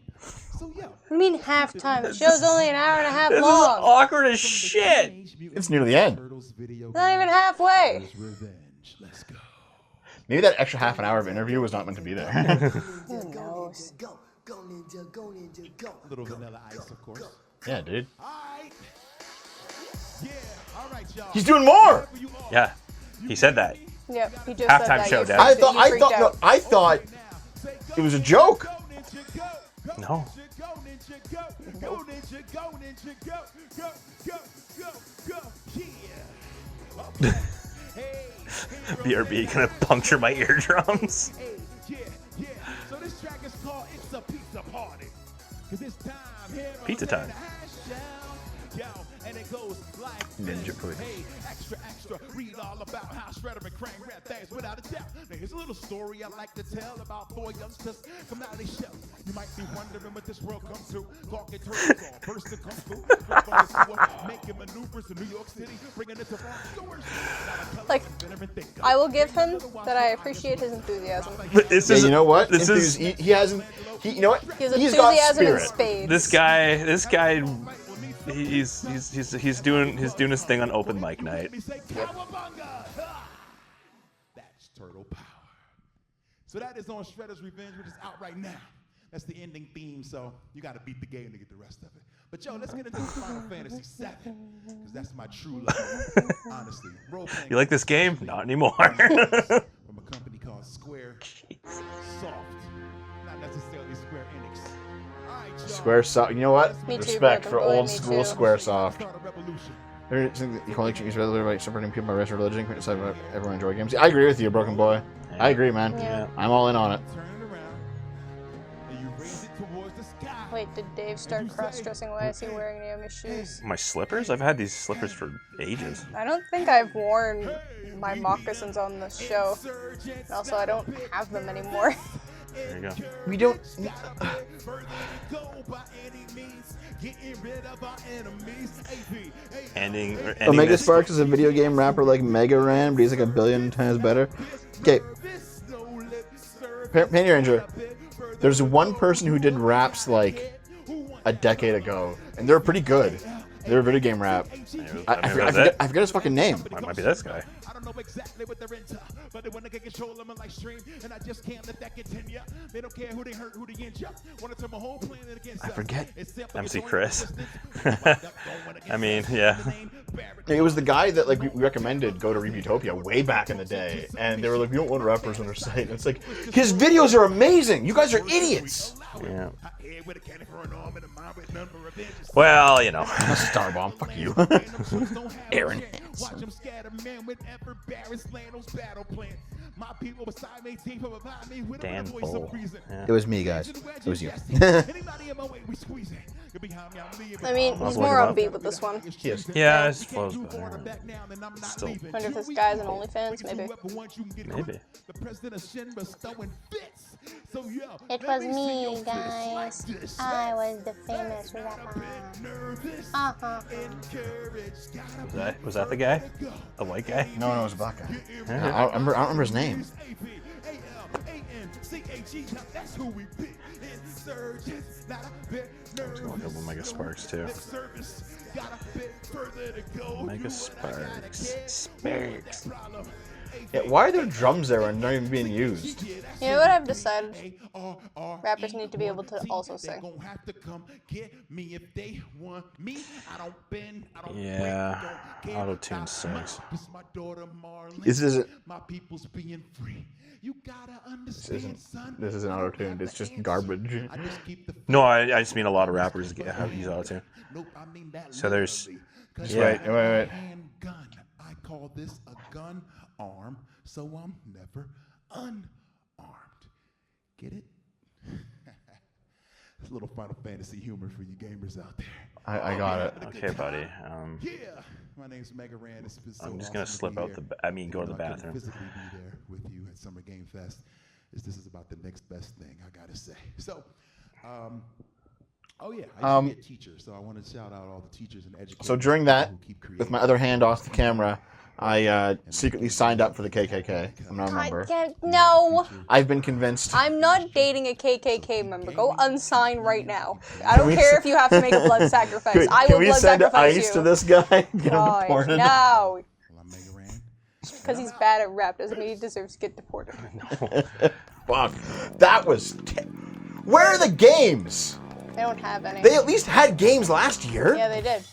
So, yeah. I mean halftime. The show's only an hour and a half This long. is awkward as shit. It's near the end. Not even halfway. Let's go. Maybe that extra half an hour of interview was not meant to be there. Who knows? Little Vanilla Ice, of course. Yeah, dude. Yeah, all right, y'all. He's doing more. Yeah, he said that. Yep, he just Halftime said that. show, You Dad. I thought it was a joke. No. BRB gonna puncture my eardrums. So this track is called It's a Pizza Party. Cause it's time here. Pizza time. Yo, and it goes like Ninja pudding. Hey, extra, extra, read all about how Shredder and Krang rap things without a doubt. Now here's a little story I like to tell about four youngsters come out of the show. You might be wondering what this world comes to. Talking turtles all burst to come through. Making maneuvers in New York City, bringing it to wrong stores. Like, I will give him that I appreciate his enthusiasm. Yeah, you know what? This is he hasn't. You know what? His He's got enthusiasm in spirit. spades. This guy, he's doing his thing on open mic night. That's Turtle Power. So that is on Shredder's Revenge, which is out right now. That's the ending theme, so you got to beat the game to get the rest of it. But yo, let's get into Final Fantasy VII, because that's my true love, honestly. Role-playing You like this game? Not anymore. from a company called Square Soft, not necessarily Square Enix. All right, y'all. Squaresoft. You know what? Me too, Respect Broken for Boy, old me school too. Squaresoft. You can only use by separating people by race or religion. Everyone enjoy games. I agree with you, Broken Boy. I agree, man. Yeah. I'm all in on it. Wait, did Dave start cross-dressing? Why is he wearing Naomi's shoes? My slippers? I've had these slippers for ages. I don't think I've worn my moccasins on this show. And also, I don't have them anymore. There you go. We don't. Ending Omega this. Sparks is a video game rapper like Mega Ran, but he's like a billion times better. Okay. Panty Ranger, there's one person who did raps like a decade ago, and they're pretty good. They're a video game rap. I forget his fucking name. Might be this guy. I forget. MC Chris. I mean, yeah. It was the guy that like we recommended go to Rebutopia way back in the day, and they were like, we don't want rappers on our site. And it's like, his videos are amazing. You guys are idiots. Yeah. Well, you know. Starbomb. Fuck you. Aaron. Dan Bull. It was me, guys. It was you. I mean, he's more upbeat with this one. Yes. Yeah, his flow's better. Still. Wonder if this guy's an OnlyFans, maybe. Maybe. It was me, guys. I was the famous rapper. Was that the guy? The white guy? No, it was a black guy. Yeah. I don't remember his name. Double Mega Sparks too. Mega Sparks. Sparks. Yeah, why are there drums there and not even being used? You know what I've decided? Rappers need to be able to also sing. Yeah. Auto-tune sucks. This isn't auto-tuned. It's just garbage. No, I just mean a lot of rappers use auto-tune. So there's... Wait. I call this a gun arm, so I'm never unarmed. Get it? It's a little Final Fantasy humor for you gamers out there. I got it. Okay, buddy. Yeah. My name's Mega Ran. I'm just gonna slip out go to the bathroom. Physically be there with you at Summer Game Fest. This is about the next best thing, I gotta say. So, oh yeah, I used to be a teacher, so I want to shout out all the teachers and educators. So during that, with my other hand off the camera, I secretly signed up for the KKK. I'm not a member. No! I've been convinced. I'm not dating a KKK member. Go unsign right now. I don't care if you have to make a blood sacrifice. I will blood sacrifice you. Can we send ice to this guy? Get him God, deported? no! Because he's bad at rap doesn't mean he deserves to get deported. Fuck. That was... Where are the games? They don't have any. They at least had games last year. Yeah, they did.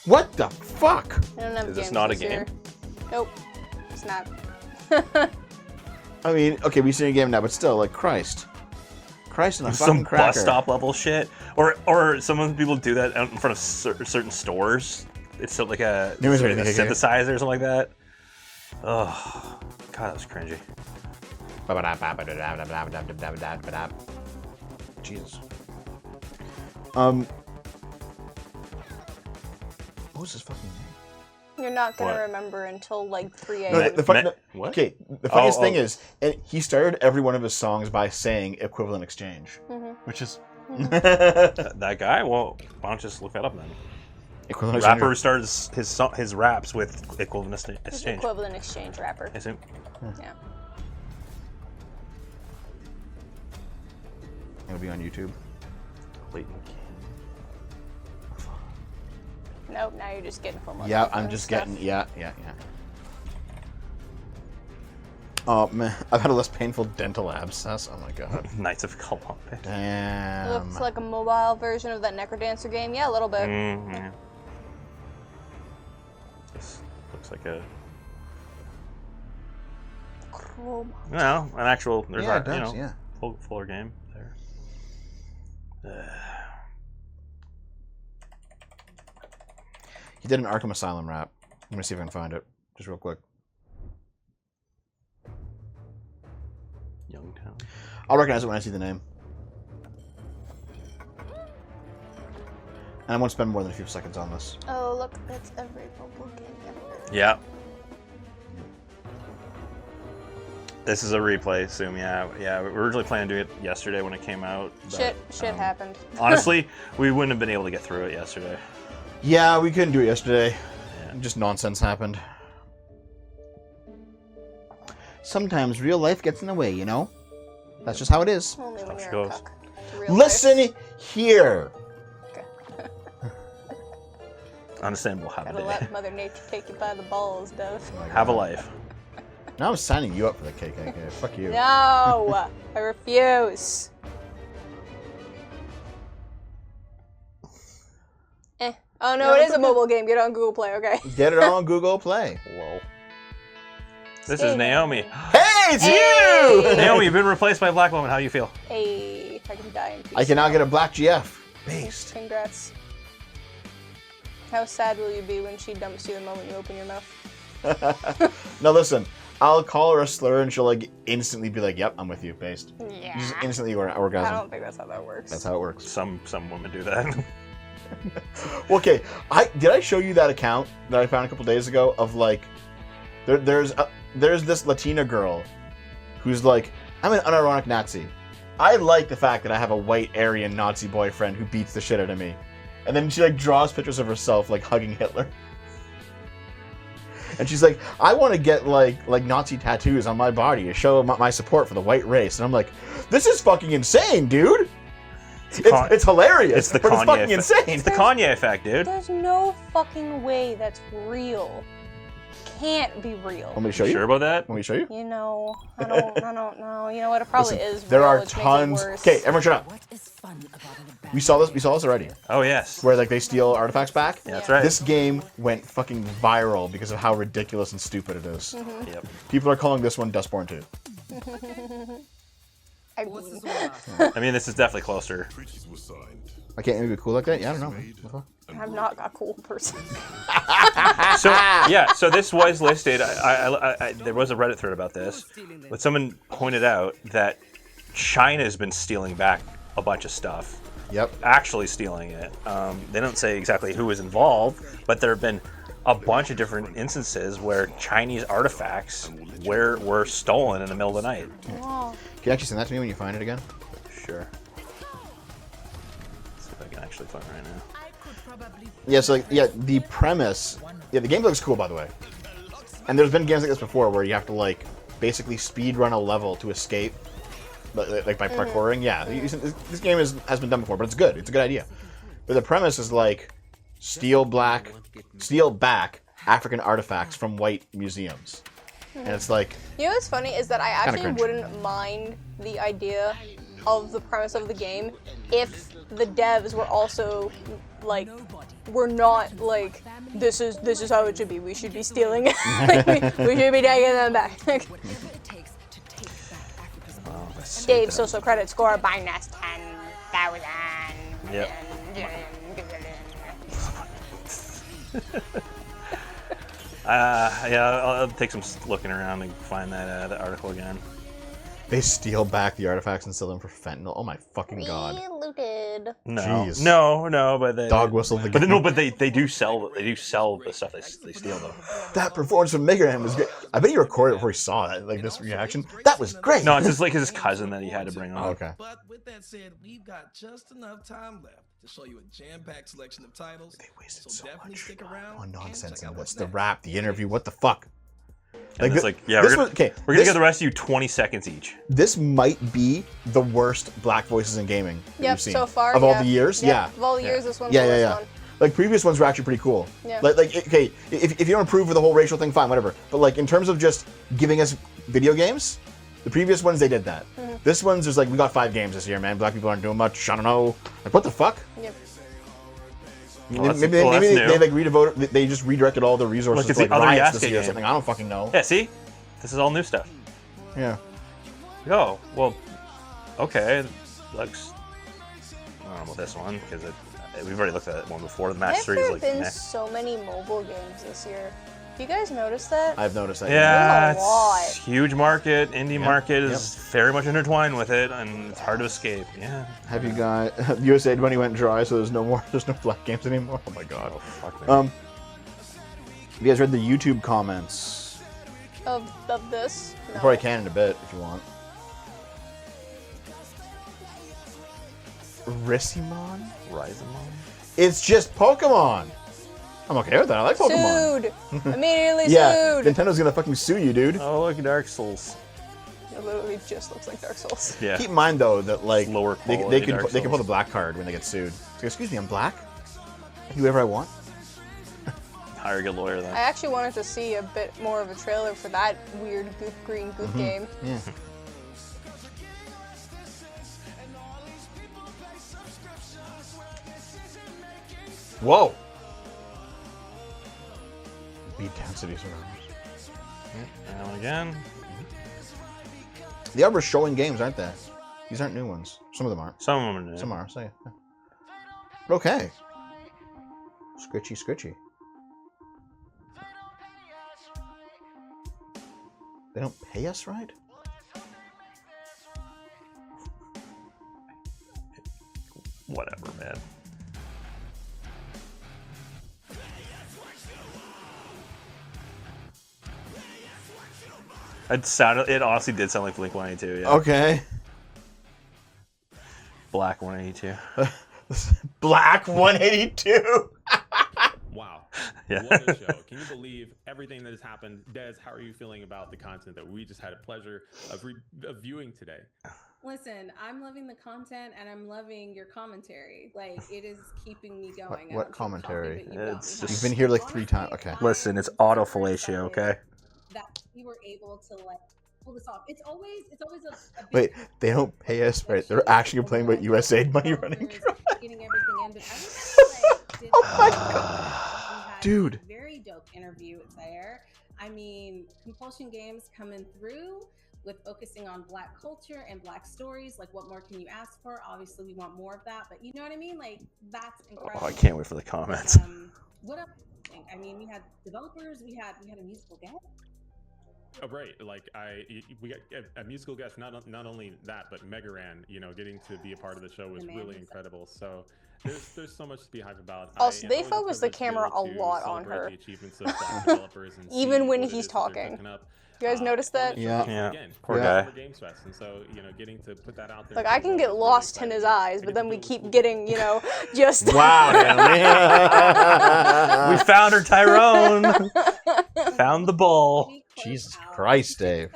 What the fuck? They don't have Is games this not a this game? year. Nope. It's not. I mean, okay, we see a game now, but still, like, Christ and a Some fucking cracker. bus stop level shit, or some people do that out in front of certain stores. It's sort of like a synthesizer or something like that. Oh, God, that was cringy. Jesus. What was his fucking name? You're not gonna What? remember until like 3 a.m. No, What? Okay, the funniest thing is, and he started every one of his songs by saying equivalent exchange, which is that guy. Well, why don't you just look that up then? equivalent Rapper exchange. starts his raps with equivalent exchange. Equivalent exchange rapper. Is it? Yeah. It'll be on YouTube. Nope. Now you're just getting full. Yeah, I'm just getting. Yeah. Oh man, I've had a less painful dental abscess. Oh my god. Knights of Columbus. Damn. It looks like a mobile version of that Necrodancer game. Yeah, a little bit. Yeah. This looks like a. Chrome. No, an actual. There's Yeah, that, it does, yeah. Fuller game there. He did an Arkham Asylum rap. I'm gonna see if I can find it, just real quick. Youngtown. I'll recognize it when I see the name. And I won't spend more than a few seconds on this. Oh, look, that's every mobile game ever. Yeah. This is a replay, assume. Yeah. We were originally planning to do it yesterday when it came out. But, Shit happened. Honestly, we wouldn't have been able to get through it yesterday. Yeah, we couldn't do it yesterday. Just nonsense happened. Sometimes real life gets in the way, you know? That's just how it is. Only when you're goes. a cuck. Real Listen here. Understandable. Have a Gotta day. let Mother Nature take you by the balls, Dove. Have a life. Now I'm signing you up for the KKK. Fuck you. No! I refuse. Oh no, it is a mobile game. Get it on Google Play, okay? Get it on Google Play. Whoa. This is Naomi. Hey, it's you! Naomi, you've been replaced by a black woman. How do you feel? Hey, I can die in peace. I can now get a black GF. Based. Congrats. How sad will you be when she dumps you the moment you open your mouth? No, listen. I'll call her a slur and she'll like instantly be like, "Yep, I'm with you." Based. Yeah. Just instantly orgasm. I don't think that's how that works. That's how it works. Some women do that. Okay, did I show you that account that I found a couple days ago of like, there's this Latina girl who's like, I'm an unironic Nazi. I like the fact that I have a white Aryan Nazi boyfriend who beats the shit out of me, and then she like draws pictures of herself like hugging Hitler, and she's like, I want to get like Nazi tattoos on my body to show my support for the white race, and I'm like, this is fucking insane, dude. It's hilarious, but it's fucking insane. It's the Kanye effect, dude. There's no fucking way that's real. Can't be real. Want me to show you? Sure about that? Want me to show you? You know, I don't know. You know what? It probably Listen, is real, there are which tons. makes it worse. Okay, everyone shut up. We saw this already. Oh yes. Where like they steal artifacts back. Yeah, that's right. This game went fucking viral because of how ridiculous and stupid it is. Mhm. Yep. People are calling this one Dustborn 2. I mean, this is definitely closer. I can't even be cool like that. Yeah, I don't know. I'm not a cool person. So this was listed. There was a Reddit thread about this, but someone pointed out that China's been stealing back a bunch of stuff. Yep. Actually stealing it. They don't say exactly who was involved, but there have been a bunch of different instances where Chinese artifacts were stolen in the middle of the night. Wow. Can you actually send that to me when you find it again? Sure. Let's see if I can actually find it right now. Yeah, so like, the premise, the gameplay looks cool, by the way. And there's been games like this before where you have to like basically speed run a level to escape, like by parkouring. Yeah, this game has been done before, but it's good. It's a good idea. But the premise is like steal back African artifacts from white museums, and it's like. You know what's funny is that I actually cringe. wouldn't mind the idea of the premise of the game if the devs were also like, we're not like, this is how it should be. We should be stealing. Like, we should be taking them back. Dave's social credit score minus 10,000. Yep. Yeah, I'll take some looking around and find that article again. They steal back the artifacts and sell them for fentanyl. Oh my fucking god! Looted. No, Jeez. no, but they Dog whistle the But game. no, but they do sell the stuff they steal though. That performance from Mega Man was great. I bet he recorded it before he saw it, like this reaction. That was great. No, it's just like his cousin that he had to bring on. Oh, okay. But with that said, we've got just enough time left to show you a jam-packed selection of titles. They wasted so definitely stick around. Oh, nonsense and in check out this. what's The next. rap, the interview, what the fuck? And it's like, yeah, this we're was- okay, gonna this- give the rest of you 20 seconds each. This might be the worst black voices in gaming that Yep, we've seen. so far, of all yeah. the years. Yep, Yeah. of all the years, this one's Yeah, the yeah, worst yeah. one. Like previous ones were actually pretty cool. Yeah. Like okay, if you don't approve of the whole racial thing, fine, whatever. But like in terms of just giving us video games, the previous ones they did that. Mhm. This one's just like we got 5 games this year, man. Black people aren't doing much. I don't know. Like what the fuck? Yep. Well, that's- maybe well, maybe that's they new. like they just redirected all the resources Look, it's to like the other riots Yasuke this year or game. something. I don't fucking know. Yeah, see, this is all new stuff. Yeah. Oh well, okay. Looks. I don't know about this one because we've already looked at that one before. The match Have 3 is there like been next. so many mobile games this year? Do you guys notice that? I've noticed that. Yeah, There's a lot. it's huge market. Indie market is very much intertwined with it, and it's hard to escape. Yeah. Have you got USA money went dry, so there's no black games anymore. Oh my god. Oh, fuck me. Have you guys read the YouTube comments? Of this? No. You probably can in a bit if you want. Rissimon? Rhizomon? It's just Pokemon. I'm okay with that. I like Pokemon. Sued. Immediately Yeah, sued. Nintendo's gonna fucking sue you, dude. Oh, look, Dark Souls. It literally just looks like Dark Souls. Yeah. Keep in mind though that like lower they quality can Dark they can pull the Souls. black card when they get sued. So, excuse me, I'm black. I can do whatever I want. Hire a good lawyer then. I actually wanted to see a bit more of a trailer for that weird green goop game. Yeah. Whoa. Beat down cities around. Now and again. They are showing games, aren't they? These aren't new ones. Some of them aren't. Some of them are new. Some are. So yeah. But okay. Scritchy, scritchy. They don't pay us, right? Whatever, man. It honestly did sound like Blink 182. Yeah. Okay. Black 182. Black 182. Wow. Yeah. What a show. Can you believe everything that has happened? Des, how are you feeling about the content that we just had a pleasure of viewing today? Listen, I'm loving the content and I'm loving your commentary. Like, it is keeping me going. What commentary? It's just, You've been here like 3 times. Okay. Listen, it's auto fellatio, okay? That we were able to like pull this off. It's always a big Wait, they don't pay us, right? They're actually complaining about USAID money running dry. getting everything in. But I did Oh my god. Dude. Very dope interview there. I mean, Compulsion Games coming through with focusing on Black culture and Black stories. Like, what more can you ask for? Obviously, we want more of that, but you know what I mean? Like, that's incredible. Oh, I can't wait for the comments. What else? I mean, we had developers, we had a musical guest. Oh, right. Like we got a musical guest. Not only that, but Megaran. You know, getting to be a part of the show was really incredible. So there's so much to be hyped about. Also, they focus the camera a lot on her. Even when he's talking. You guys notice that? Yeah. Poor guy. Games Fest, and so getting to put that out there. Like, I can get lost in his eyes, but then we keep getting, just... Wow, we found her, Tyrone. Found the bull. Jesus Christ, Dave.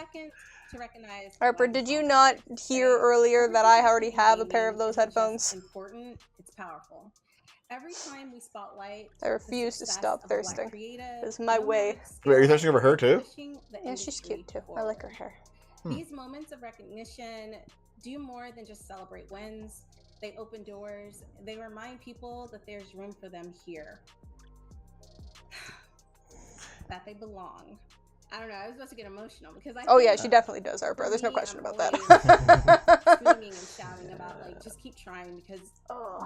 Harper, did you not hear earlier that I already have a pair of those headphones? Important. It's powerful. Every time we spotlight, I refuse to stop thirsting. It's my way. Wait, are you thirsting over her too? Yeah, she's cute too. I like her hair. These moments of recognition do more than just celebrate wins. They open doors. They remind people that there's room for them here. That they belong. I don't know. I was about to get emotional because I. Oh yeah, she definitely does, Harper. There's no question about that. Screaming and shouting about like, just keep trying because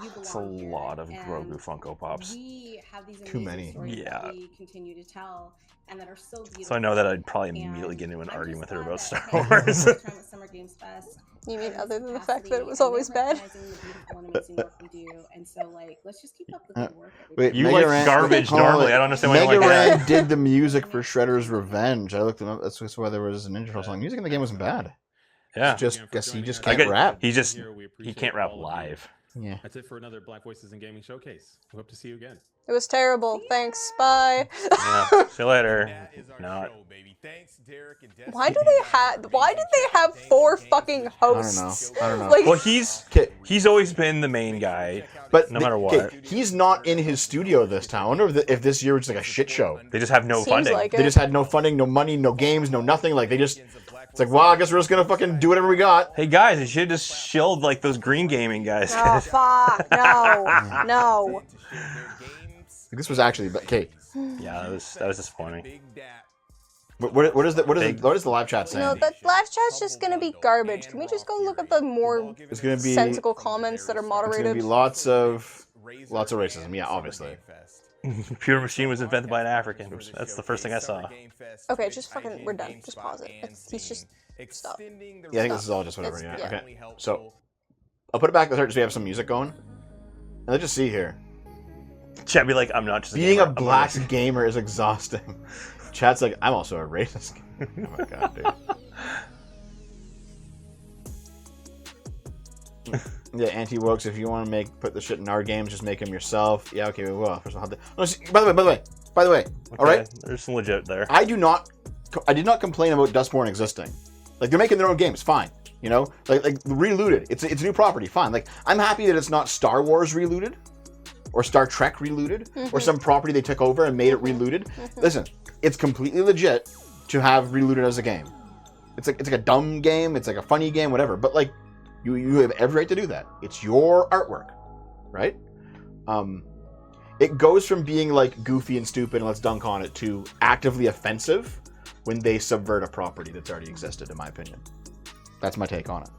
you belong. It's a lot of Grogu Funko Pops. We have these Too many. stories Yeah. that we continue to tell and that are so beautiful. So I know that I'd probably immediately get into an argument with her about Star Wars. Summer Games Fest. You mean other than the fact that it was always bad? And so like, let's just keep up the good work. Wait, You like garbage normally. I don't understand why you like Megaran that. did the music for Shredder's Revenge. I looked him up. That's why there was an intro song. Music in the game wasn't bad. Yeah. Guess he just can't rap. He can't rap live. Yeah. That's it for another Black Voices in Gaming showcase. We hope to see you again. It was terrible. Thanks. Bye. Yeah. See you later. Not. Why did they have 4 fucking hosts? I don't know. Like, Well, he's always been the main guy, but no matter what. He's not in his studio this time. I wonder if this year was like a shit show. They just have no Seems funding. like They just had no funding, no money, no games, no nothing. Like it's like, well, I guess we're just gonna fucking do whatever we got. Hey guys, they should have just shilled like those green gaming guys. oh fuck! No. This was actually okay. Yeah, that was disappointing. What is the live chat saying? No, that live chat's just gonna be garbage. Can we just go look at the more It's gonna be sensical comments that are It's moderated? gonna be lots of racism. Yeah, obviously. Computer machine was invented by an African. That's the first thing I saw. Okay, just fucking, we're done. Just pause it. He's just stop. Yeah, I think this is all just whatever. It's- Yeah. Okay. So I'll put it back to the start so we have some music going. And let's just see here. Chat be like, I'm not just Being gamer. a black gamer is exhausting. Chat's like, I'm also a racist. Oh my god, dude. Yeah, anti-wokes. If you want to put the shit in our games, just make them yourself. Yeah, okay, we will. First, I'll have to. Oh, see, by the way. Okay, all right. There's some legit there. I did not complain about Dustborn existing. Like they're making their own games, fine. You know, like Relooted. It's a new property, fine. Like I'm happy that it's not Star Wars Relooted, or Star Trek Relooted, or some property they took over and made it Relooted. Listen, it's completely legit to have Relooted as a game. It's like a dumb game, it's like a funny game, whatever. But like, you have every right to do that. It's your artwork, right? It goes from being like goofy and stupid and let's dunk on it to actively offensive when they subvert a property that's already existed, in my opinion. That's my take on it.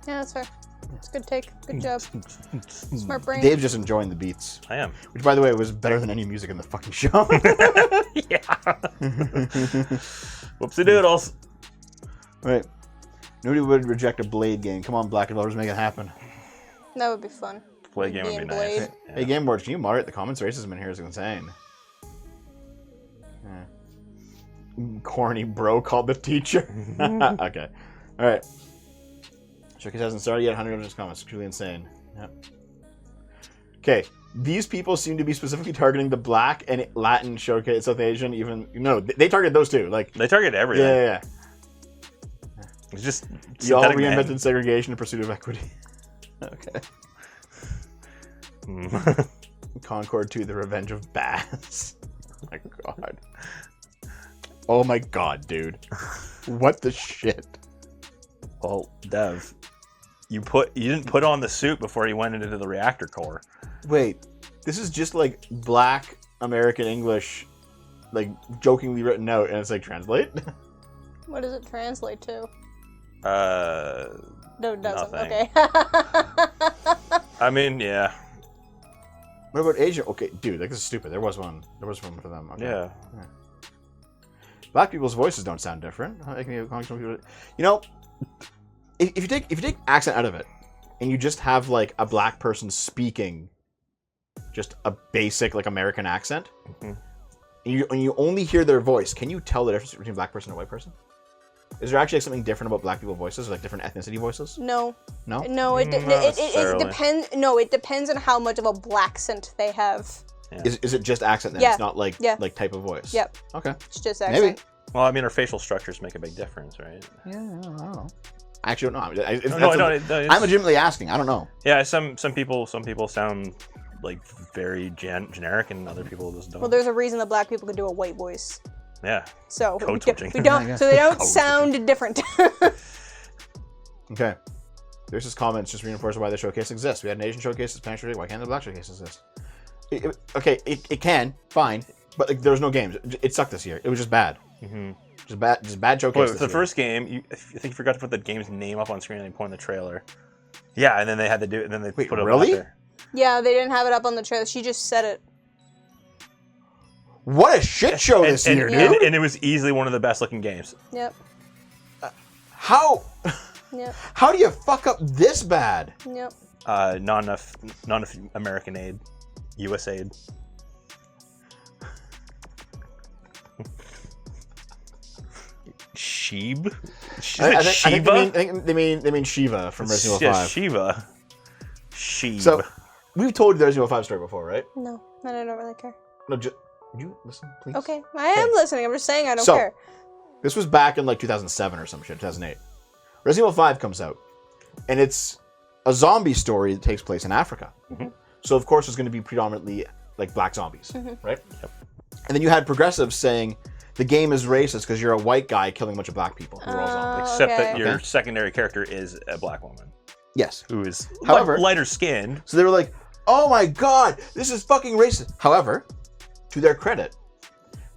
Yeah, that's fair. It's a good take. Good job. Smart brain. Dave's just enjoying the beats. I am. Which, by the way, was better than any music in the fucking show. Yeah. Whoopsie doodles. Right. Nobody would reject a Blade game. Come on, Black developers, make it happen. That would be fun. Blade game would be nice. Hey, hey, Game Board, can you moderate the comments? Racism in here is insane. Yeah. Corny bro called the teacher. Okay. All right. Showcase hasn't started yet. 100 just comments. Truly insane. Yep. Okay. These people seem to be specifically targeting the Black and Latin showcase, South Asian, even... No, they target those too. Like they target everything. Yeah. It's just... You all reinvented segregation in pursuit of equity. Okay. Concord 2, The Revenge of Bass. Oh my god. Oh my god, dude. What the shit? Well, Dev, you didn't put on the suit before you went into the reactor core. Wait, this is just like Black American English, like jokingly written out, and it's like translate? What does it translate to? No, it doesn't. Nothing. Okay. I mean, yeah. What about Asia? Okay, dude, like this is stupid. There was one for them. Okay. Yeah. Black people's voices don't sound different. You know, if you take accent out of it, and you just have like a black person speaking, just a basic like American accent, and you only hear their voice, can you tell the difference between a black person and a white person? Is there actually like, something different about black people voices, or like different ethnicity voices? No. No. No, it depends. No, it depends on how much of a black accent they have. Yeah. Is it just accent then? Yeah. It's not like like type of voice. Yep. Okay. It's just accent. Maybe. Well, I mean, our facial structures make a big difference, right? Yeah, I don't know. I actually don't know. I'm legitimately asking. I don't know. Yeah, some people sound like very generic, and other people just don't. Well, there's a reason that black people can do a white voice. Yeah. So Code we don't. So they don't Code sound different. Okay. There's just comments just reinforcing why the showcase exists. We had an Asian showcase, a Spanish showcase. Why can't the black showcase exist? It can, fine, but like there was no games. It sucked this year. It was just bad. Just bad showcase. Wait, the first game, I think you forgot to put the game's name up on screen and they point in the trailer. Yeah, and then they had to do it, and then they put it up there. Yeah, they didn't have it up on the trailer. She just said it. What a shit show this year, dude! And it was easily one of the best looking games. Yep. How? Yep. How do you fuck up this bad? Yep. Not enough American aid, U.S. aid. Sheeb? I think they mean Shiva from Resident Evil 5. Shiva. Sheeb. So we've told you the Resident Evil 5 story before, right? No, I don't really care. No, you listen, please. Okay, I am listening. I'm just saying I don't So, care. This was back in like 2007 or some shit, 2008. Resident Evil 5 comes out, and it's a zombie story that takes place in Africa. So of course it's going to be predominantly like black zombies, right? Yep. And then you had progressives saying the game is racist because you're a white guy killing a bunch of black people who are all zombies. Except that your secondary character is a black woman. Yes. Who is However, lighter skinned. So they were like, oh my god, this is fucking racist. However, to their credit,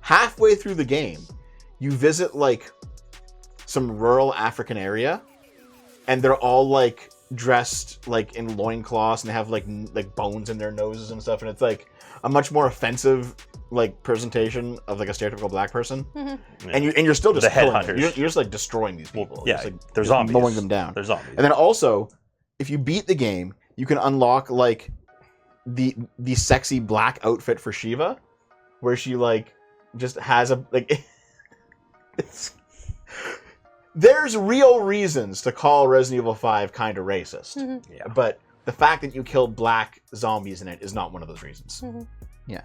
halfway through the game, you visit like some rural African area, and they're all like dressed like in loincloths, and they have like bones in their noses and stuff, and it's like a much more offensive like presentation of like a stereotypical black person. And you're still just the killing them. headhunters. You're just like destroying these people. Yeah, just, like, they're just zombies. mowing them down. They're zombies. And then also, if you beat the game, you can unlock like the sexy black outfit for Shiva, where she like just has a like there's real reasons to call Resident Evil 5 kind of racist. Yeah. But the fact that you kill black zombies in it is not one of those reasons. Yeah.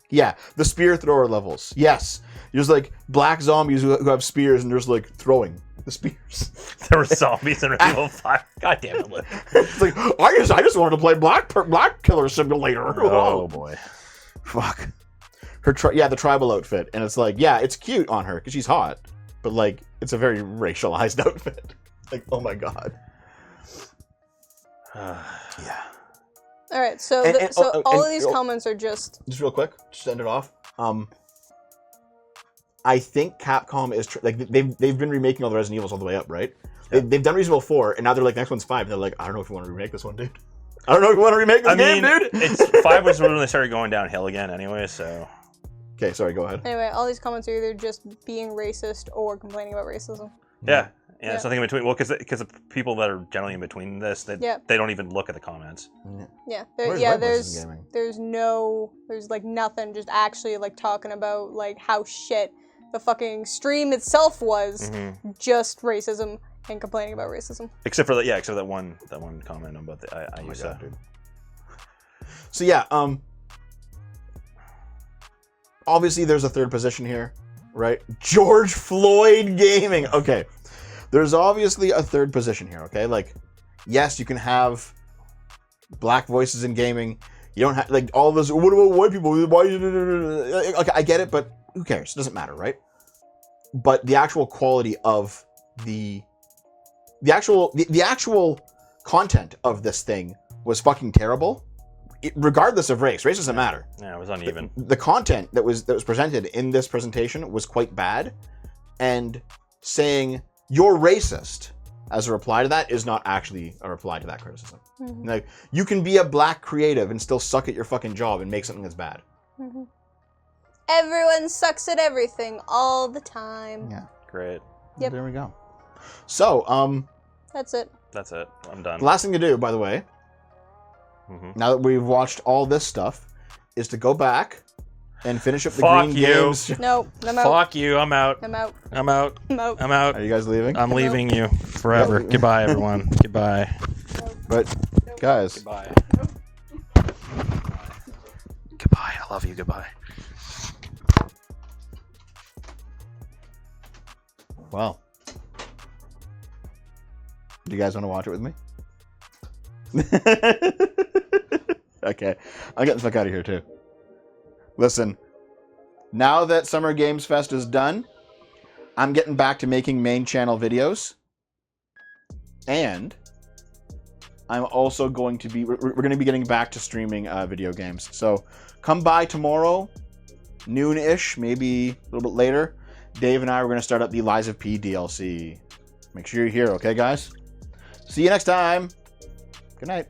Yeah, the spear thrower levels. Yes. There's like black zombies who have spears and there's like throwing the spears. There were zombies in Resident Evil 5. God damn it, Luke. It's like, I just wanted to play Black Killer Simulator. Oh boy. Fuck. The tribal outfit. And it's like, yeah, it's cute on her because she's hot. But like, it's a very racialized outfit. Like, oh my god. Yeah. All right, so all of these comments are just real quick, just to end it off. I think Capcom is they've been remaking all the Resident Evils all the way up, right? They've done Resident Evil 4, and now they're like, next one's 5. And they're like, I don't know if you want to remake this one, dude. I don't know if you want to remake this game, dude. It's 5 was when they started going downhill again, anyway. So. Okay, sorry. Go ahead. Anyway, all these comments are either just being racist or complaining about racism. Yeah. Yeah, something in between. Well, because the people that are generally in between this, they don't even look at the comments. Yeah, there's like nothing, just actually like talking about like how shit the fucking stream itself was, just racism and complaining about racism. Except for that one comment about the I use that. Dude. So yeah, obviously there's a third position here, right? George Floyd Gaming. Okay. There's obviously a third position here, okay? Like, yes, you can have black voices in gaming. You don't have, like, all those, what about white people? Why? Okay, I get it, but who cares? It doesn't matter, right? But the actual quality of the actual content of this thing was fucking terrible, regardless of race. Race doesn't matter. Yeah, it was uneven. The content that was presented in this presentation was quite bad, and saying you're racist as a reply to that is not actually a reply to that criticism. Like, you can be a black creative and still suck at your fucking job and make something that's bad. Everyone sucks at everything all the time. Yeah. Great. Yep. There we go. So, that's it. That's it. I'm done. The last thing to do, by the way, now that we've watched all this stuff, is to go back and finish up the Green Games. No, I'm out. Fuck you. I'm out. I'm out. I'm out. I'm out. I'm out. Are you guys leaving? I'm leaving you forever. Goodbye, everyone. Goodbye. But, guys. Goodbye. Goodbye. I love you. Goodbye. Well. Do you guys want to watch it with me? Okay. I'm getting the fuck out of here, too. Listen, now that Summer Games Fest is done, I'm getting back to making main channel videos. And I'm also going to be, we're going to be getting back to streaming video games. So come by tomorrow, noon-ish, maybe a little bit later. Dave and I are going to start up the Lies of P DLC. Make sure you're here, okay, guys? See you next time. Good night.